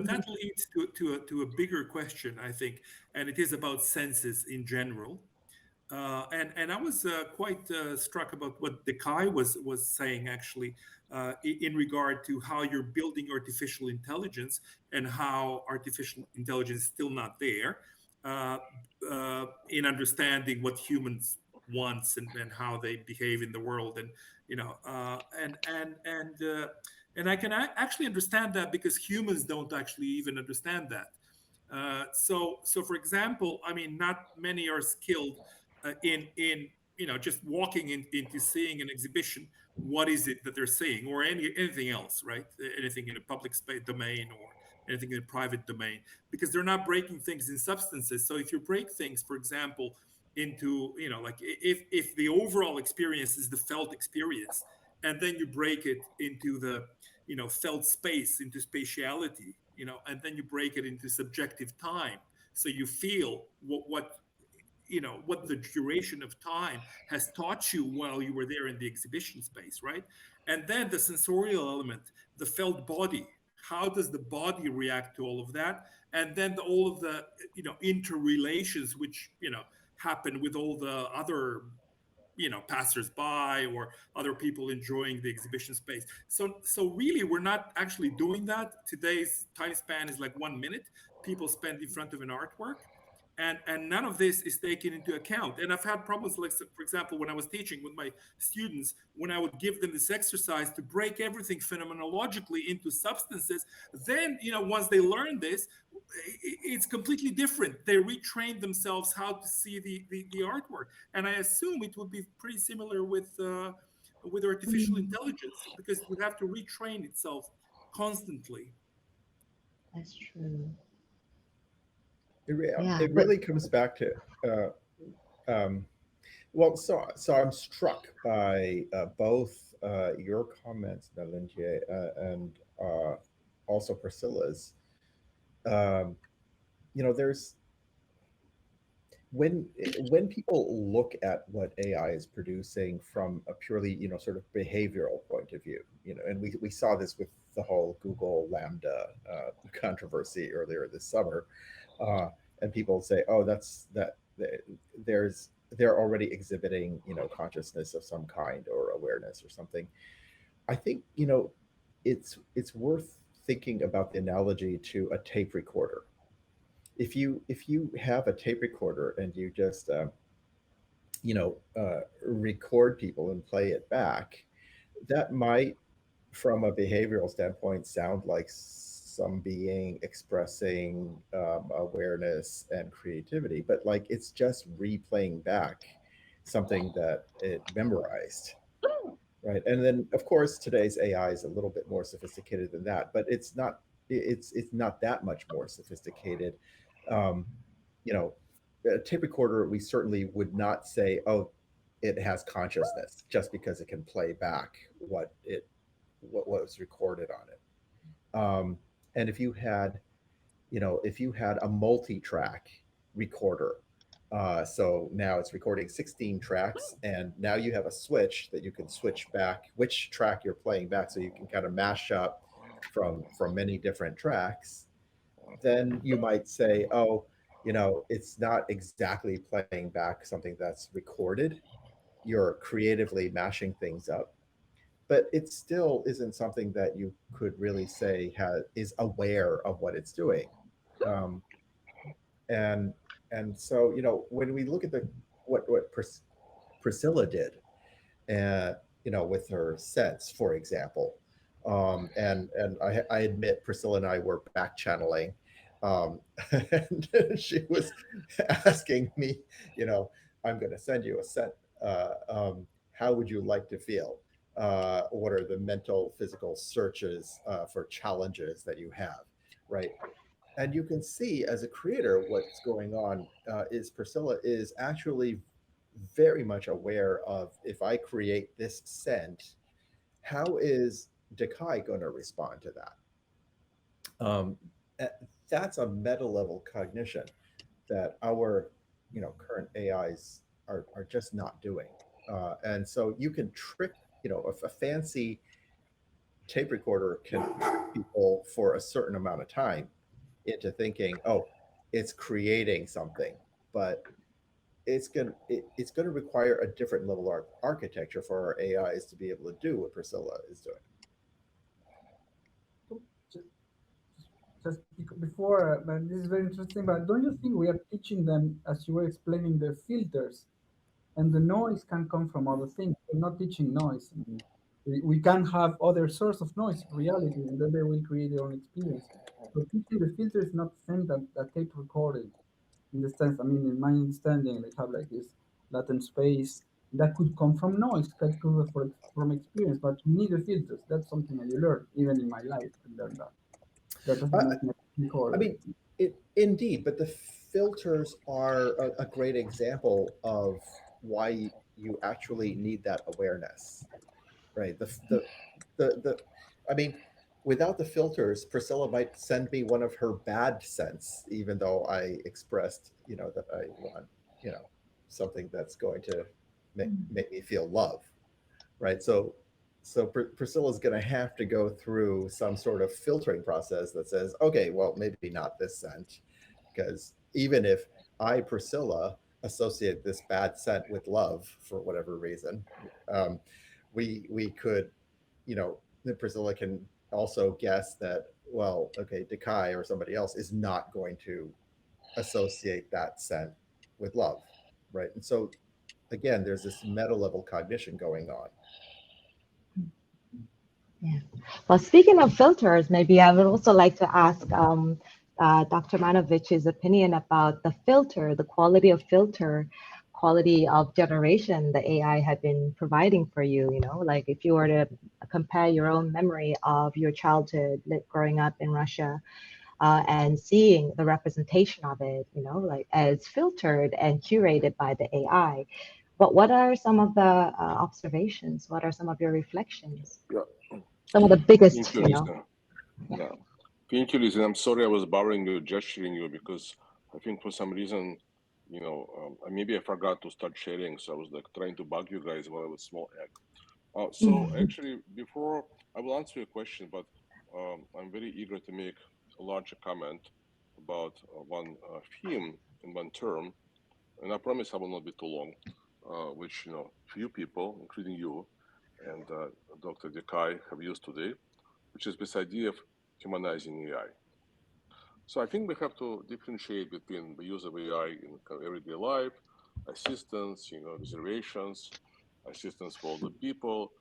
that leads to a bigger question, I think, and it is about senses in general. And I was quite struck about what Dekai was saying actually in regard to how you're building artificial intelligence and how artificial intelligence is still not there in understanding what humans want and how they behave in the world, and and I can actually understand that because humans don't actually even understand that. So for example, I mean, not many are skilled in just walking into seeing an exhibition. What is it that they're seeing, or anything else, right? Anything in a public space domain or anything in a private domain, because they're not breaking things in substances. So if you break things, for example, into like if the overall experience is the felt experience, and then you break it into the felt space, into spatiality, and then you break it into subjective time, so you feel what the duration of time has taught you while you were there in the exhibition space, right? And then the sensorial element, the felt body, how does the body react to all of that? And then all of the interrelations which happen with all the other passers-by or other people enjoying the exhibition space. So really, we're not actually doing that. Today's time span is like 1 minute people spend in front of an artwork, and none of this is taken into account. And I've had problems, like, for example, when I was teaching with my students, when I would give them this exercise to break everything phenomenologically into substances, then once they learn this, it's completely different. They retrain themselves how to see the artwork, and I assume it would be pretty similar with artificial intelligence, because it would have to retrain itself constantly. That's true. It really comes back to Well, so I'm struck by both your comments, Melentie, and also Priscilla's. There's when people look at what AI is producing from a purely sort of behavioral point of view, and we saw this with the whole Google Lambda controversy earlier this summer, and people say, oh, they're already exhibiting consciousness of some kind or awareness or something. I think it's worth thinking about the analogy to a tape recorder. If you have a tape recorder and you just record people and play it back, that might, from a behavioral standpoint, sound like some being expressing awareness and creativity, but like it's just replaying back something that it memorized, right? And then of course today's AI is a little bit more sophisticated than that, but it's not that much more sophisticated. A tape recorder, we certainly would not say, oh, it has consciousness just because it can play back what was recorded on it. And if you had a multi-track recorder, so now it's recording 16 tracks, and now you have a switch that you can switch back which track you're playing back, so you can kind of mash up from many different tracks. Then you might say, oh, it's not exactly playing back something that's recorded. You're creatively mashing things up. But it still isn't something that you could really say is aware of what it's doing. And so, when we look at what Priscilla did, with her sets, for example, and I admit Priscilla and I were back channeling, and she was asking me, I'm going to send you a set. How would you like to feel? What are the mental, physical searches for challenges that you have, right? And you can see as a creator what's going on is Priscilla is actually very much aware of, if I create this scent, how is Dakai going to respond to that? That's a meta level cognition that our current AIs are just not doing. And so you can trick, if a fancy tape recorder can trick people for a certain amount of time into thinking, oh, it's creating something, but it's going to require a different level of architecture for our AIs to be able to do what Priscilla is doing. Just before, but this is very interesting, but don't you think we are teaching them, as you were explaining, the filters, and the noise can come from other things? We're not teaching noise. I mean, we can have other source of noise, reality, and then they will create their own experience. So teaching the filter is not the same that tape recording, in the sense, I mean, in my understanding, they have like this latent space that could come from noise, that could come from experience, but you need the filters. That's something that you learn, even in my life, I learned that. That doesn't make me record. I mean, indeed, but the filters are a great example of why you actually need that awareness, right? I mean, without the filters, Priscilla might send me one of her bad scents, even though I expressed, that I want, something that's going to make me feel love, right? So Priscilla's going to have to go through some sort of filtering process that says, okay, well, maybe not this scent, because even if I, Priscilla, associate this bad scent with love for whatever reason, we could, Priscilla can also guess that, well, okay, Dakai or somebody else is not going to associate that scent with love, right? And so, again, there's this meta level cognition going on. Yeah. Well, speaking of filters, maybe I would also like to ask Dr. Manovich's opinion about the filter, the quality of filter, quality of generation the AI had been providing for you, like if you were to compare your own memory of your childhood growing up in Russia and seeing the representation of it, like as filtered and curated by the AI. But what are some of the observations? What are some of your reflections? Yeah. Some of the biggest, Thank you, you know. Lisa. Yeah. Thank you, Lisa. I'm sorry I was bothering you, gesturing you, because I think for some reason, you know, maybe I forgot to start sharing. So I was like trying to bug you guys while I was small egg. So actually, before I will answer your question, but I'm very eager to make a larger comment about one theme in one term, and I promise I will not be too long, which, you know, few people, including you and Dr. Dekai, have used today, which is this idea of humanizing AI. So I think we have to differentiate between the use of AI in everyday life, assistance, you know, observations, assistance for the people,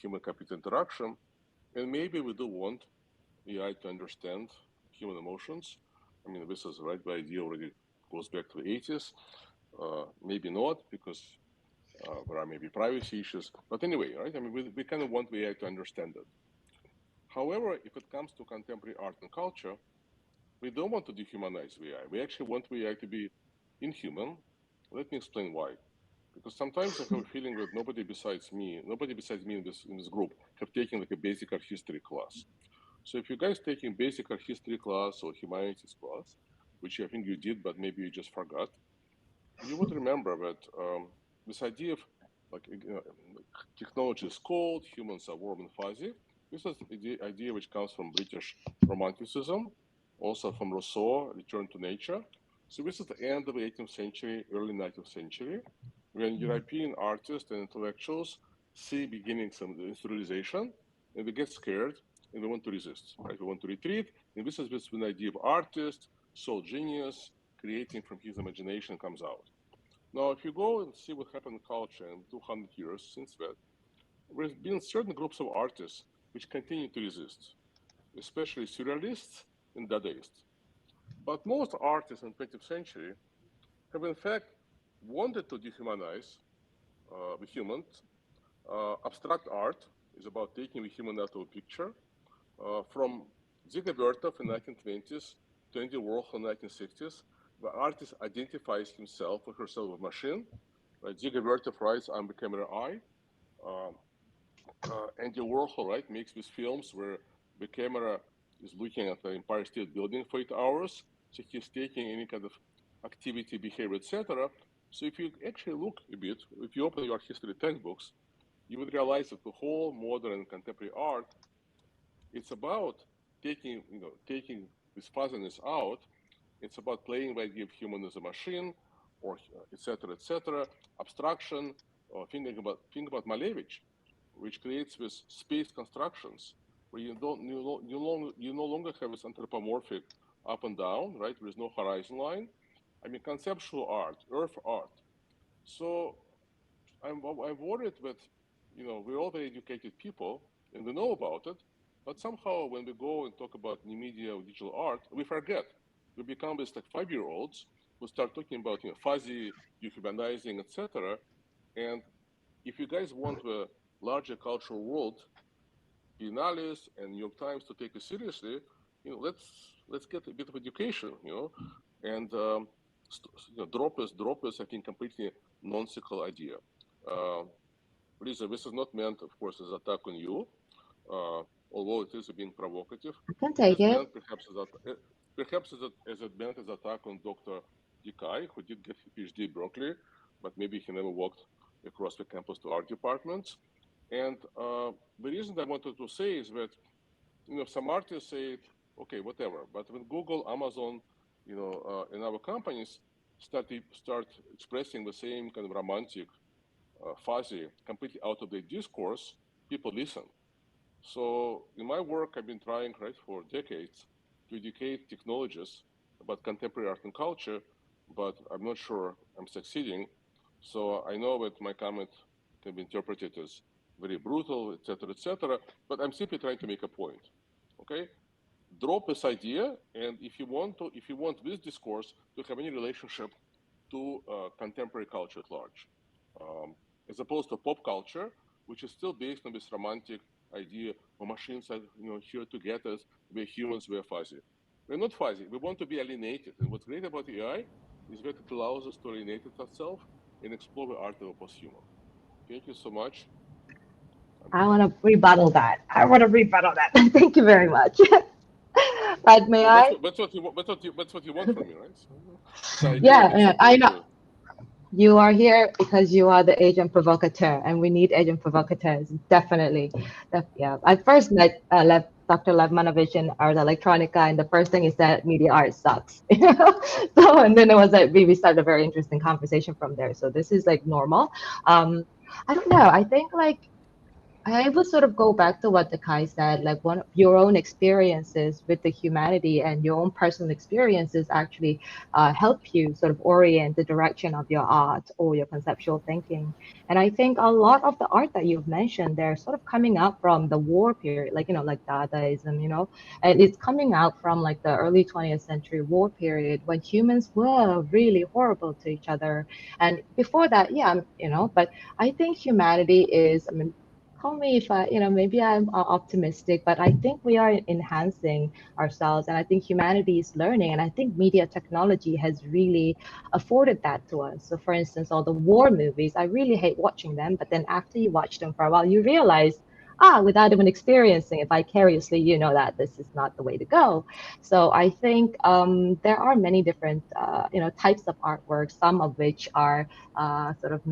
human-computer interaction, and maybe we do want AI to understand human emotions. I mean, this is right. The idea already goes back to the 80s. Maybe not, because there are maybe privacy issues. But anyway, right? I mean, we kind of want the AI to understand it. However, if it comes to contemporary art and culture, we don't want to dehumanize the AI. We actually want the AI to be inhuman. Let me explain why. Because sometimes I have a feeling that nobody besides me in this group have taken like a basic art history class. So if you guys taking basic art history class or humanities class, which I think you did, but maybe you just forgot, you would remember that this idea of like technology is cold, humans are warm and fuzzy. This is the idea which comes from British Romanticism, also from Rousseau, Return to Nature. So this is the end of the 18th century, early 19th century, when European artists and intellectuals see beginnings of the industrialization, and they get scared, and they want to resist, right? They want to retreat, and this is when the idea of artist, soul genius, creating from his imagination comes out. Now, if you go and see what happened in culture in 200 years since that, there's been certain groups of artists which continue to resist, especially surrealists and Dadaists. But most artists in the 20th century have in fact wanted to dehumanize the humans. Abstract art is about taking the human out of a picture. From Dziga Vertov in the 1920s to Andy Warhol in the 1960s, the artist identifies himself or herself with a machine. Dziga Vertov writes, "I'm the camera eye." Andy Warhol, right, makes these films where the camera is looking at the Empire State Building for 8 hours. So he's taking any kind of activity, behavior, etc. So if you actually look a bit, if you open your history textbooks, you would realize that the whole modern and contemporary art, it's about taking this fuzziness out. It's about playing the idea of human as a machine, or etc. Abstraction. Think about Malevich, which creates these space constructions where you no longer have this anthropomorphic up and down, right? There's no horizon line. I mean, conceptual art, earth art. So I'm worried that, you know, we're all very educated people and we know about it, but somehow when we go and talk about new media or digital art, we forget. We become this like 5-year-olds who start talking about, you know, fuzzy, dehumanizing, etc. And if you guys want the larger cultural world, Biennales and New York Times to take it seriously, you know, let's get a bit of education, you know, and drop this, I think, completely nonsensical idea. Lisa, this is not meant, of course, as an attack on you, although it is being provocative. I can take it. Perhaps as it meant as an attack on Dr. Dekai, who did get a PhD at Berkeley, but maybe he never walked across the campus to art departments. And the reason I wanted to say is that, you know, some artists say, okay, whatever. But when Google, Amazon, you know, and other companies start expressing the same kind of romantic, fuzzy, completely out of the discourse, people listen. So in my work, I've been trying, right, for decades to educate technologists about contemporary art and culture, but I'm not sure I'm succeeding. So I know that my comment can be interpreted as very brutal, etc., but I'm simply trying to make a point, okay? Drop this idea, and if you want this discourse to have any relationship to contemporary culture at large, as opposed to pop culture, which is still based on this romantic idea of machines are, you know, here to get us, we're humans, we're fuzzy. We're not fuzzy, we want to be alienated. And what's great about AI is that it allows us to alienate ourselves and explore the art of a posthuman. Thank you so much. I want to rebuttal that. Thank you very much. But may I? That's what you want from me, right? So Yeah, I know. You are here because you are the agent provocateur, and we need agent provocateurs, definitely. Yeah, I first met Dr. Lev Manovich in Art Electronica, and the first thing he said, media art sucks. So, and then it was like, we started a very interesting conversation from there. So this is like normal. I don't know. I think like, I will sort of go back to what the Kai said, like one of your own experiences with the humanity and your own personal experiences actually help you sort of orient the direction of your art or your conceptual thinking. And I think a lot of the art that you've mentioned, they're sort of coming up from the war period, like, like Dadaism, and it's coming out from like the early 20th century war period when humans were really horrible to each other. And before that, yeah, but I think humanity is, I mean, call me if I, maybe I'm optimistic, but I think we are enhancing ourselves, and I think humanity is learning, and I think media technology has really afforded that to us. So for instance, all the war movies, I really hate watching them, but then after you watch them for a while, you realize, without even experiencing it vicariously, you know that this is not the way to go. So I think there are many different, types of artwork, some of which are sort of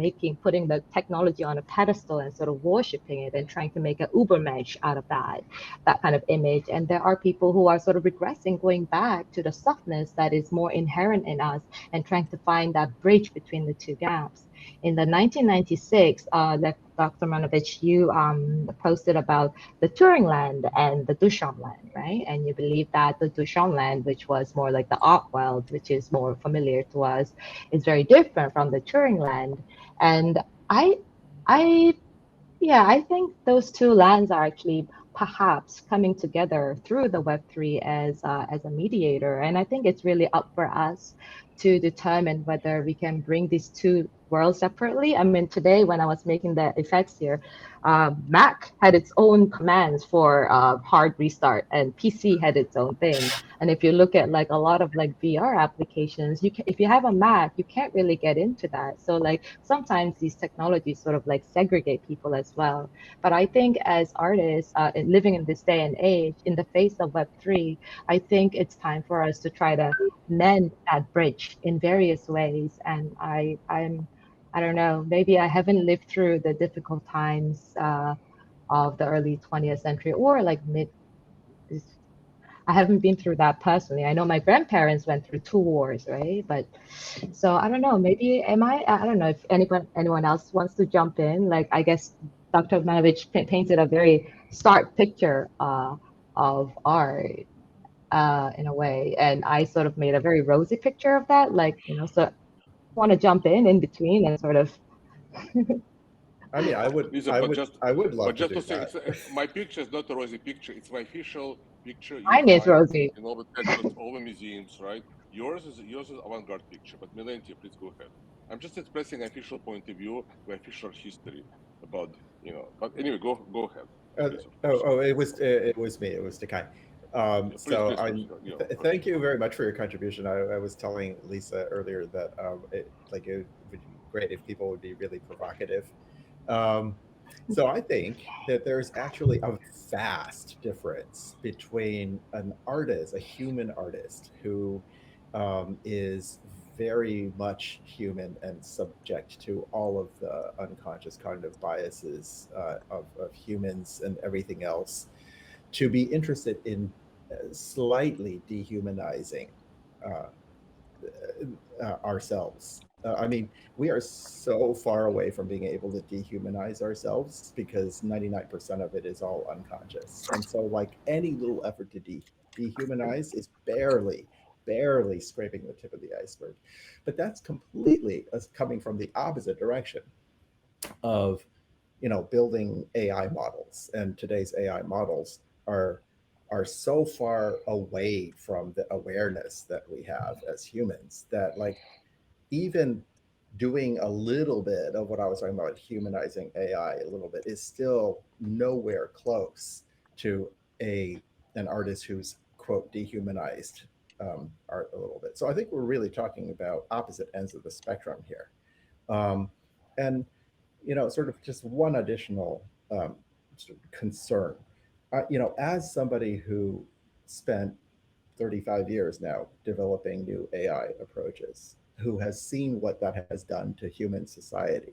putting the technology on a pedestal and sort of worshiping it and trying to make an Ubermensch out of that kind of image. And there are people who are sort of regressing, going back to the softness that is more inherent in us and trying to find that bridge between the two gaps. In the 1996, Dr. Manovich, you posted about the Turing land and the Duchamp land, right? And you believe that the Duchamp land, which was more like the art world, which is more familiar to us, is very different from the Turing land. And I think those two lands are actually perhaps coming together through the Web3 as a mediator. And I think it's really up for us to determine whether we can bring these two worlds separately. I mean, today when I was making the effects here, Mac had its own commands for hard restart, and PC had its own thing. And if you look at like a lot of like VR applications, if you have a Mac, you can't really get into that. So like sometimes these technologies sort of like segregate people as well. But I think as artists living in this day and age, in the face of Web3, I think it's time for us to try to mend that bridge in various ways. And I don't know, maybe I haven't lived through the difficult times of the early 20th century or like I haven't been through that personally. I know my grandparents went through 2 wars, right? But so I don't know, maybe I don't know if anyone else wants to jump in. Like, I guess Dr. Manovich painted a very stark picture of art in a way. And I sort of made a very rosy picture of that. Like, so want to jump in between and sort of I mean, I would love just to say, that. My picture is not a rosy picture. It's my official picture. Mine is rosy in all the museums, right? Yours is avant-garde picture. But Melentie, please go ahead. I'm just expressing official point of view, my official history about, But anyway, go ahead. It was me. It was Takai. Thank you very much for your contribution. I was telling Lisa earlier that it would be great if people would be really provocative. So I think that there's actually a vast difference between an artist, a human artist, who is very much human and subject to all of the unconscious cognitive biases of humans and everything else, to be interested in slightly dehumanizing ourselves. I mean, we are so far away from being able to dehumanize ourselves because 99% of it is all unconscious. And so like any little effort to dehumanize is barely scraping the tip of the iceberg. But that's completely coming from the opposite direction of, building AI models. And today's AI models are so far away from the awareness that we have as humans that like even doing a little bit of what I was talking about, humanizing AI a little bit, is still nowhere close to an artist who's, quote, dehumanized art a little bit. So I think we're really talking about opposite ends of the spectrum here. And, sort of just one additional sort of concern, as somebody who spent 35 years now developing new AI approaches, who has seen what that has done to human society.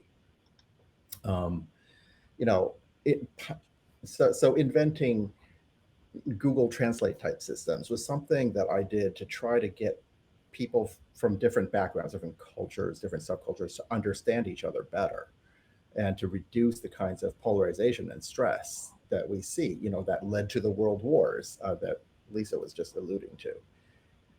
So inventing Google Translate type systems was something that I did to try to get people from different backgrounds, different cultures, different subcultures to understand each other better and to reduce the kinds of polarization and stress that we see, that led to the world wars that Lisa was just alluding to.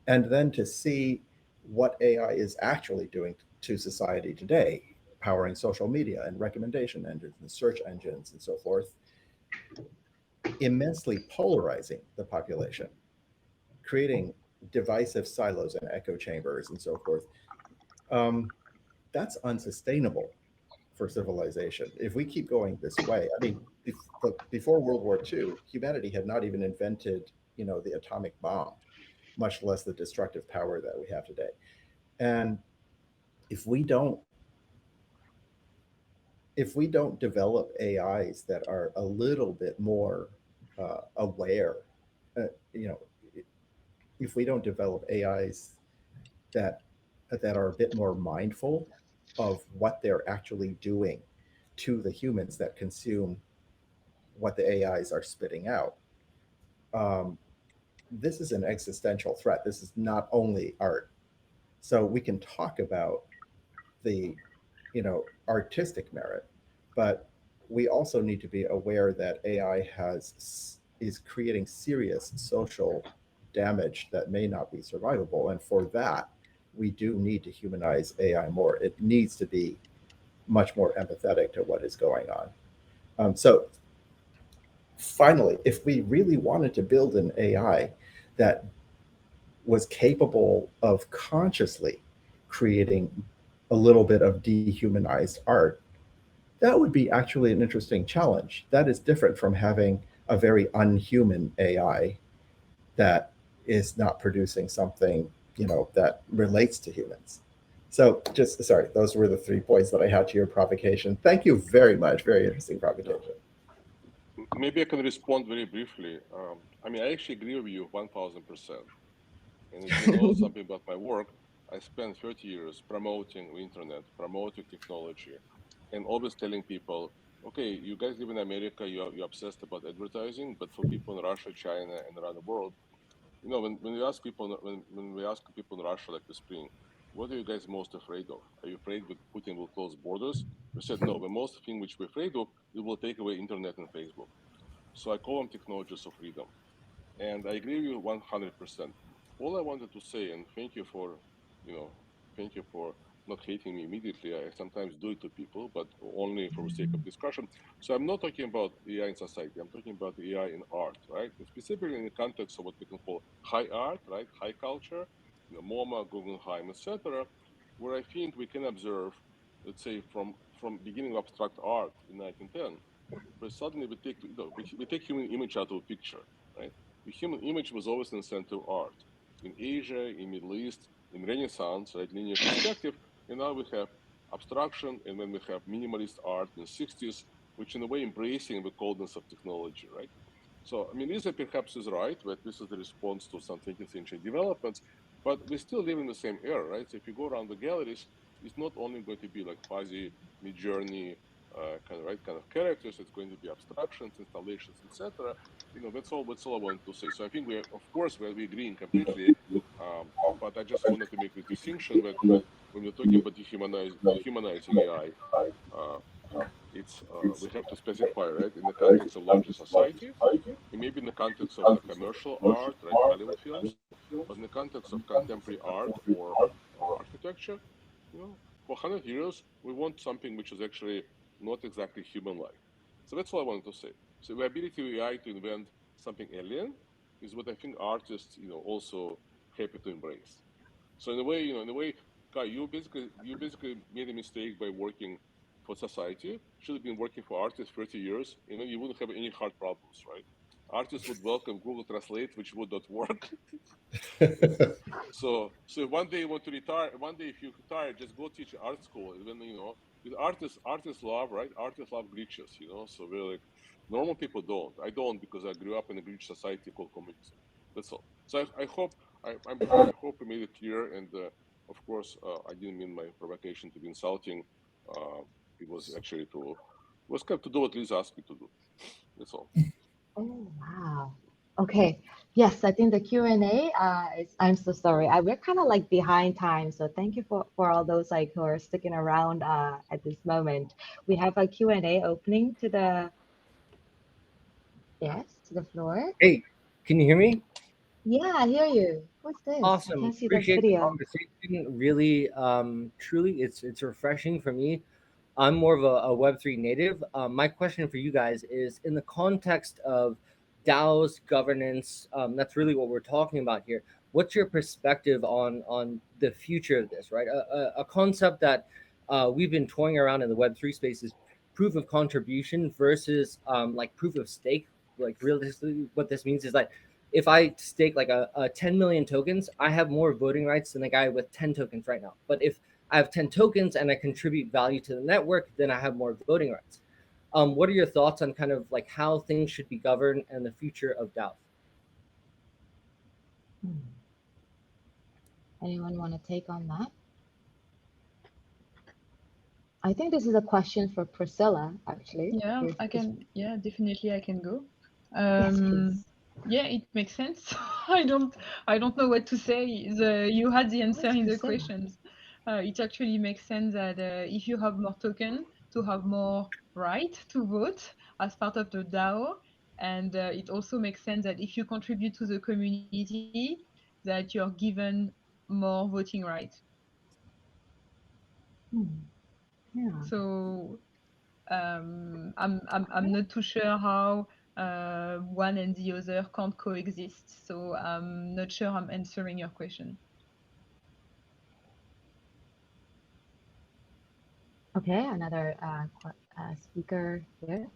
And then to see what AI is actually doing to society today, powering social media and recommendation engines and search engines and so forth, immensely polarizing the population, creating divisive silos and echo chambers and so forth. That's unsustainable for civilization. If we keep going this way, I mean, before World War II, humanity had not even invented, the atomic bomb, much less the destructive power that we have today. And if we don't develop AIs that are a little bit more aware, if we don't develop AIs that are a bit more mindful of what they're actually doing to the humans that consume what the AIs are spitting out, this is an existential threat. This is not only art. So we can talk about the, artistic merit, but we also need to be aware that AI is creating serious social damage that may not be survivable. And for that, we do need to humanize AI more. It needs to be much more empathetic to what is going on. So finally, if we really wanted to build an AI that was capable of consciously creating a little bit of dehumanized art, that would be actually an interesting challenge. That is different from having a very unhuman AI that is not producing something, that relates to humans. So sorry, those were the 3 points that I had to your provocation. Thank you very much. Very interesting provocation. Maybe I can respond very briefly. I actually agree with you 1000%. And if you know something about my work, I spent 30 years promoting the internet, promoting technology, and always telling people, okay, you guys live in America, you're obsessed about advertising, but for people in Russia, China, and around the world, when we ask people, when we ask people in Russia, like the spring, what are you guys most afraid of? Are you afraid that Putin will close borders? We said, no, the most thing which we're afraid of, it will take away internet and Facebook. So I call them technologies of freedom. And I agree with you 100%. All I wanted to say, and thank you for not hating me immediately. I sometimes do it to people, but only for the sake of discussion. So I'm not talking about AI in society. I'm talking about AI in art, right? And specifically in the context of what we can call high art, right? High culture, MoMA, Guggenheim, etc., where I think we can observe, let's say, from beginning of abstract art in 1910, where suddenly we take human image out of a picture, right? The human image was always in the center of art. In Asia, in Middle East, in Renaissance, right, linear perspective, and now we have abstraction, and then we have minimalist art in the 60s, which in a way embracing the coldness of technology, right? So, Lisa perhaps is right, that this is the response to some 20th century developments, but we still live in the same era, right? So if you go around the galleries, it's not only going to be like fuzzy, mid-journey, kind of characters. It's going to be abstractions, installations, etc. That's all I wanted to say. So I think we agreeing completely, but I just wanted to make the distinction that when we're talking about dehumanizing AI, we have to specify, right, in the context of larger society, and maybe in the context of the commercial art, right, Hollywood films, but in the context of contemporary art or architecture, for 100 years, we want something which is actually not exactly human-like. So that's all I wanted to say. So the ability of AI to invent something alien is what I think artists, also happy to embrace. So in a way, Kai, you basically made a mistake by working for society. Should have been working for artists 30 years. You wouldn't have any hard problems, right? Artists would welcome Google Translate, which would not work. So one day you want to retire, one day if you retire, just go teach art school. And then, you know, because artists love, right? Artists love glitches, you know. So we're like, normal people don't. I don't, because I grew up in a glitch society called communism. That's all. So I hope I hope I made it clear. And of course, I didn't mean my provocation to be insulting. It was actually to do what Lisa asked me to do. That's all. Oh, wow. Okay. Yes, I think the Q&A is, I'm so sorry. We're kind of like behind time. So thank you for all those like who are sticking around at this moment. We have a Q&A opening to the, yes, to the floor. Hey, can you hear me? Yeah, I hear you. What's this? I Awesome. can't see the Appreciate the video. conversation. Really, truly, it's refreshing for me. I'm more of a Web3 native. My question for you guys is, in the context of DAOs, governance, that's really what we're talking about here. What's your perspective on the future of this, right? A concept that we've been toying around in the Web3 space is proof of contribution versus like proof of stake. Like realistically, what this means is like, if I stake like a 10 million tokens, I have more voting rights than the guy with 10 tokens right now. But if I have 10 tokens and I contribute value to the network, then I have more voting rights. What are your thoughts on kind of like how things should be governed and the future of DAO? Anyone want to take on that? I think this is a question for Priscilla, actually. Yeah, I can. Yeah, definitely I can go. Yes, please. Yeah, it makes sense. I don't know what to say. You had the answer in the questions. It actually makes sense that if you have more token, to have more right to vote as part of the DAO, and it also makes sense that if you contribute to the community, that you're given more voting rights. Yeah. So I'm not too sure how one and the other can't coexist. So I'm not sure I'm answering your question. Okay, another speaker here.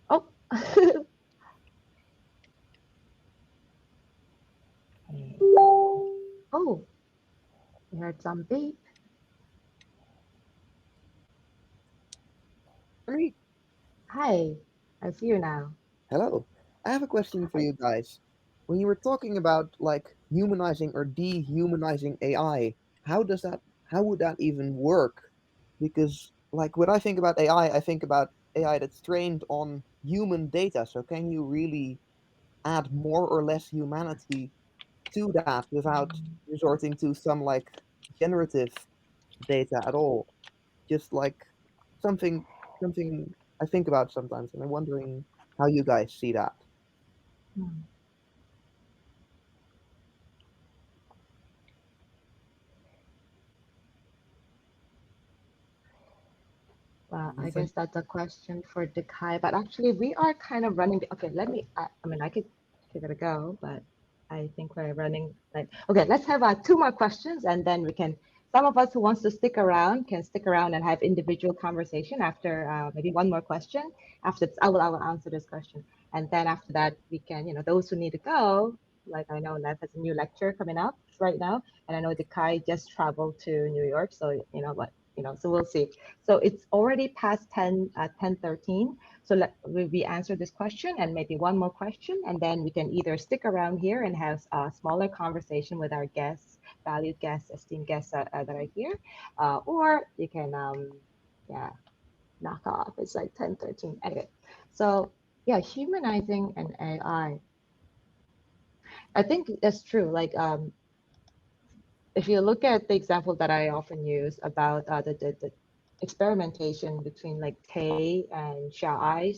Oh. Oh, we heard some beep. Great. Hi, I see you now. Hello. I have a question for you guys. When you were talking about like humanizing or dehumanizing AI, how would that even work? Because like when I think about AI, I think about AI that's trained on human data. So can you really add more or less humanity to that without resorting to some like generative data at all? Just like something I think about sometimes, and I'm wondering how you guys see that. Well, I guess that's a question for Dekai, but actually we are kind of running. Okay, let me, I mean, I could give it a go, but I think we're running like, okay, let's have 2 more questions and then we can, some of us who wants to stick around can stick around and have individual conversation after maybe 1 more question. After I will answer this question. And then after that, we can, you know, those who need to go, like I know Lev has a new lecture coming up right now. And I know Dekai just traveled to New York. So, you know what, you know, so we'll see. So it's already past 10:13. So we answer this question and maybe 1 more question, and then we can either stick around here and have a smaller conversation with our guests, valued guests, esteemed guests that are here, or you can, yeah, knock off. It's like 10:13. Anyway, so yeah, humanizing an AI. I think that's true. Like, if you look at the example that I often use about the experimentation between like Tay and Xiao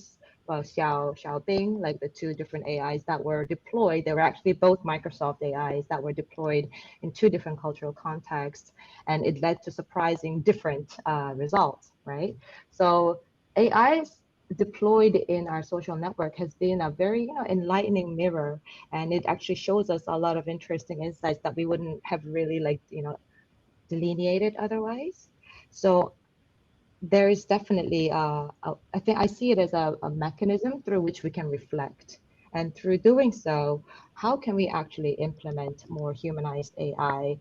Xiaobing, like the 2 different AIs that were deployed, they were actually both Microsoft AIs that were deployed in 2 different cultural contexts, and it led to surprising different results, right? So AIs deployed in our social network has been a very, you know, enlightening mirror, and it actually shows us a lot of interesting insights that we wouldn't have really like, you know, delineated otherwise. So there is definitely I think I see it as a mechanism through which we can reflect And through doing so, how can we actually implement more humanized AI?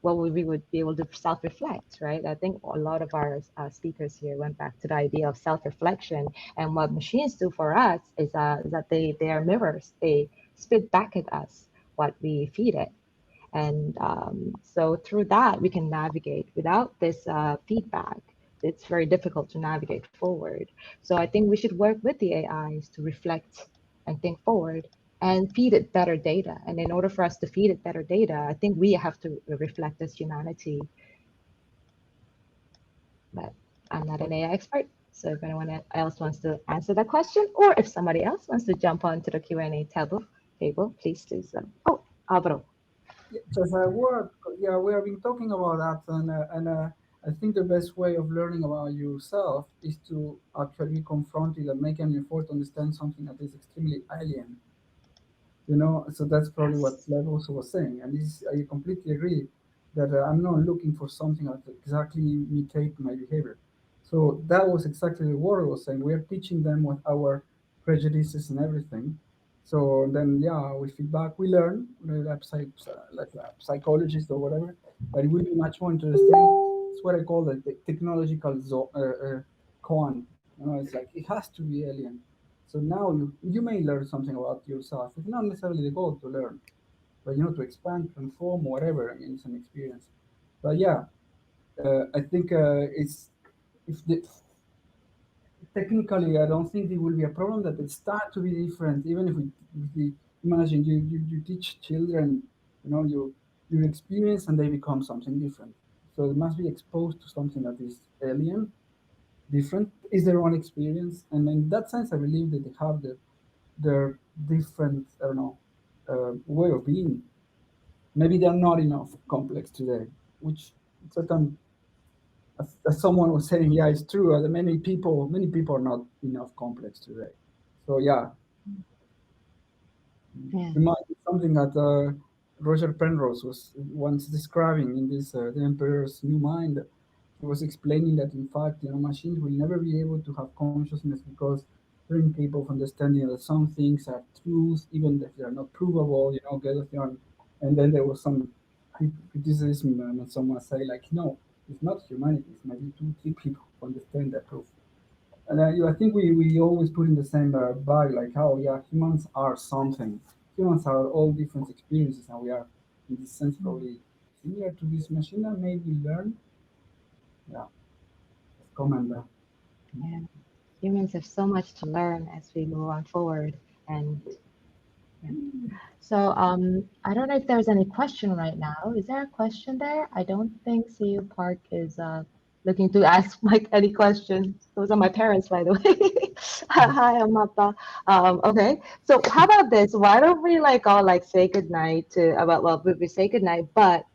Well, we would be able to self-reflect, right? I think a lot of our speakers here went back to the idea of self-reflection. And what machines do for us is that they are mirrors. They spit back at us what we feed it. And so through that, we can navigate. Without this feedback, it's very difficult to navigate forward. So I think we should work with the AIs to reflect and think forward and feed it better data. And in order for us to feed it better data, I think we have to reflect as humanity. But I'm not an AI expert. So if anyone else wants to answer that question, or if somebody else wants to jump onto the Q&A table, please do so. Oh, Alvaro. Just a word. Yeah, we have been talking about that, and I think the best way of learning about yourself is to actually be confronted and make an effort to understand something that is extremely alien. You know, so that's probably what Lev also was saying, and this I completely agree that I'm not looking for something that exactly imitate my behavior. So that was exactly the word I was saying. We are teaching them what our prejudices and everything. So then, yeah, with feedback, we learn, like a psychologist or whatever, but it will be much more interesting. It's what I call the technological koan. You know, it's like it has to be alien. So now you may learn something about yourself. It's not necessarily the goal to learn, but you know, to expand, transform, whatever. I mean, it's an experience. But yeah, I think it's if the technically, I don't think it will be a problem that it start to be different. Even if we imagine you teach children, you know, you experience and they become something different. So they must be exposed to something that is alien, different, is their own experience, and in that sense, I believe that they have their different, I don't know, way of being. Maybe they're not enough complex today, which certain as someone was saying, yeah, it's true. Many people are not enough complex today. So yeah, Reminds me something that Roger Penrose was once describing in this The Emperor's New Mind. He was explaining that in fact, you know, machines will never be able to have consciousness because they're incapable of understanding that some things are truths, even if they are not provable. You know, and then there was some criticism, and someone say like, no, it's not humanity. It's maybe 2-3 people who understand that truth. And I think we always put in the same bag, like, oh yeah, humans are something. Humans are all different experiences, and we are, in this sense, probably similar to this machine that made we learn. Yeah, comment there. Yeah, humans have so much to learn as we move on forward. And yeah. So I don't know if there's any question right now. Is there a question there? I don't think CU Park is looking to ask Mike any questions. Those are my parents, by the way. Hi, I'm Mappa. Okay, so how about this? Why don't we all say goodnight to, well, we say goodnight, but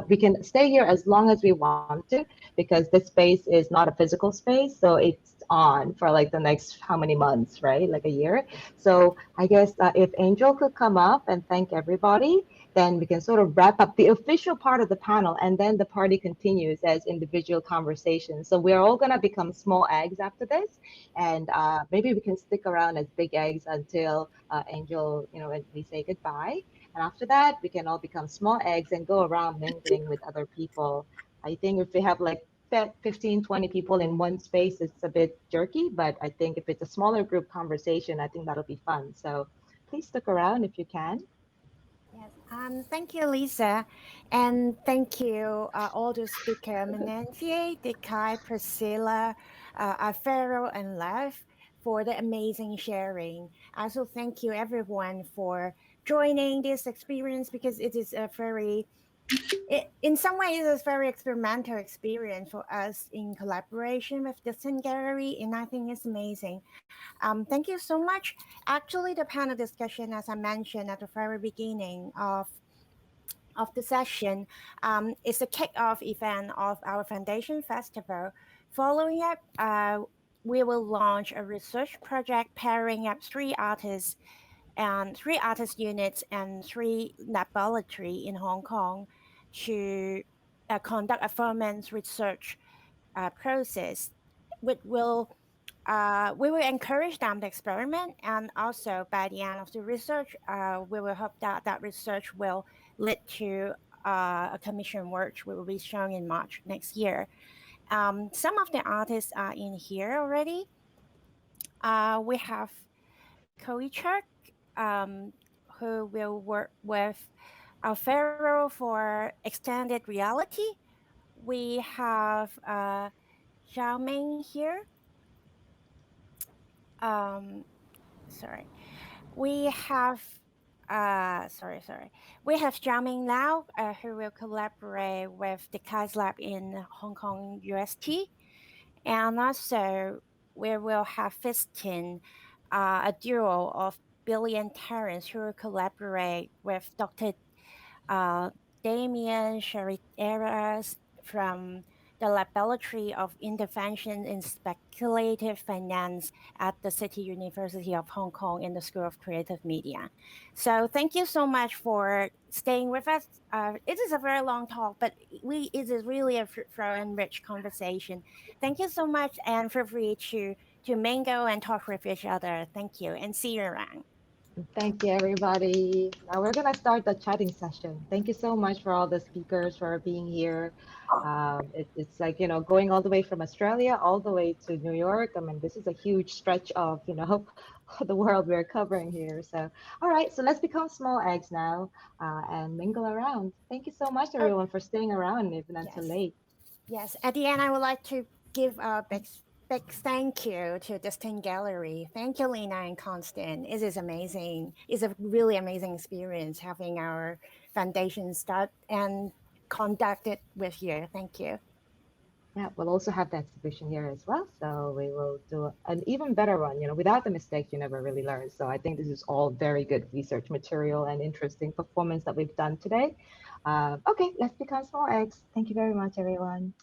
we can stay here as long as we want to, because this space is not a physical space. So it's on for like the next how many months, right? Like a year. So I guess if Angel could come up and thank everybody, then we can sort of wrap up the official part of the panel, and then the party continues as individual conversations. So we're all gonna become small eggs after this, and maybe we can stick around as big eggs until Angel, you know, when we say goodbye. And after that, we can all become small eggs and go around mingling with other people. I think if we have like 15, 20 people in one space, it's a bit jerky, but I think if it's a smaller group conversation, I think that'll be fun. So please stick around if you can. Yes, thank you, Lisa, and thank you all the speakers, Melentie, Dekai, Priscilla, Alfaro, and Lev, for the amazing sharing. Also, thank you everyone for joining this experience, because it is a very, in some ways, it's a very experimental experience for us in collaboration with the Sun Gallery, and I think it's amazing. Thank you so much. Actually, the panel discussion, as I mentioned at the very beginning of the session, is a kickoff event of our Foundation Festival. Following up, we will launch a research project pairing up 3 artists and 3 artist units and 3 laboratories in Hong Kong to conduct a 4-month research process, which will we will encourage them to experiment, and also by the end of the research, we will hope that that research will lead to a commission work which will be shown in March next year. Some of the artists are in here already. We have Koichuk, who will work with Alfaro for extended reality. We have Zhao Ming here. Sorry. We have we have Jiaming Lau, who will collaborate with the KAIS Lab in Hong Kong, UST. And also we will have Fistin, a duo of Billy and Terence, who will collaborate with Dr. Damien Chariteras from the Laboratory of Intervention in Speculative Finance at the City University of Hong Kong in the School of Creative Media. So thank you so much for staying with us. It is a very long talk, but it is really a fruitful and rich conversation. Thank you so much, and feel free to mingle and talk with each other. Thank you, and see you around. Thank you, everybody. Now we're going to start the chatting session. Thank you so much for all the speakers for being here. It's like, you know, going all the way from Australia all the way to New York. I mean, this is a huge stretch of, you know, the world we're covering here. So, all right, so let's become small eggs now and mingle around. Thank you so much, everyone, for staying around even until late. Yes, at the end, I would like to give a big thank you to Distinct Gallery. Thank you, Lena and Constant. It is amazing. It's a really amazing experience having our foundation start and conduct it with you. Thank you. Yeah, we'll also have the exhibition here as well. So we will do an even better one. You know, without the mistakes, you never really learn. So I think this is all very good research material and interesting performance that we've done today. Okay, let's become small eggs. Thank you very much, everyone.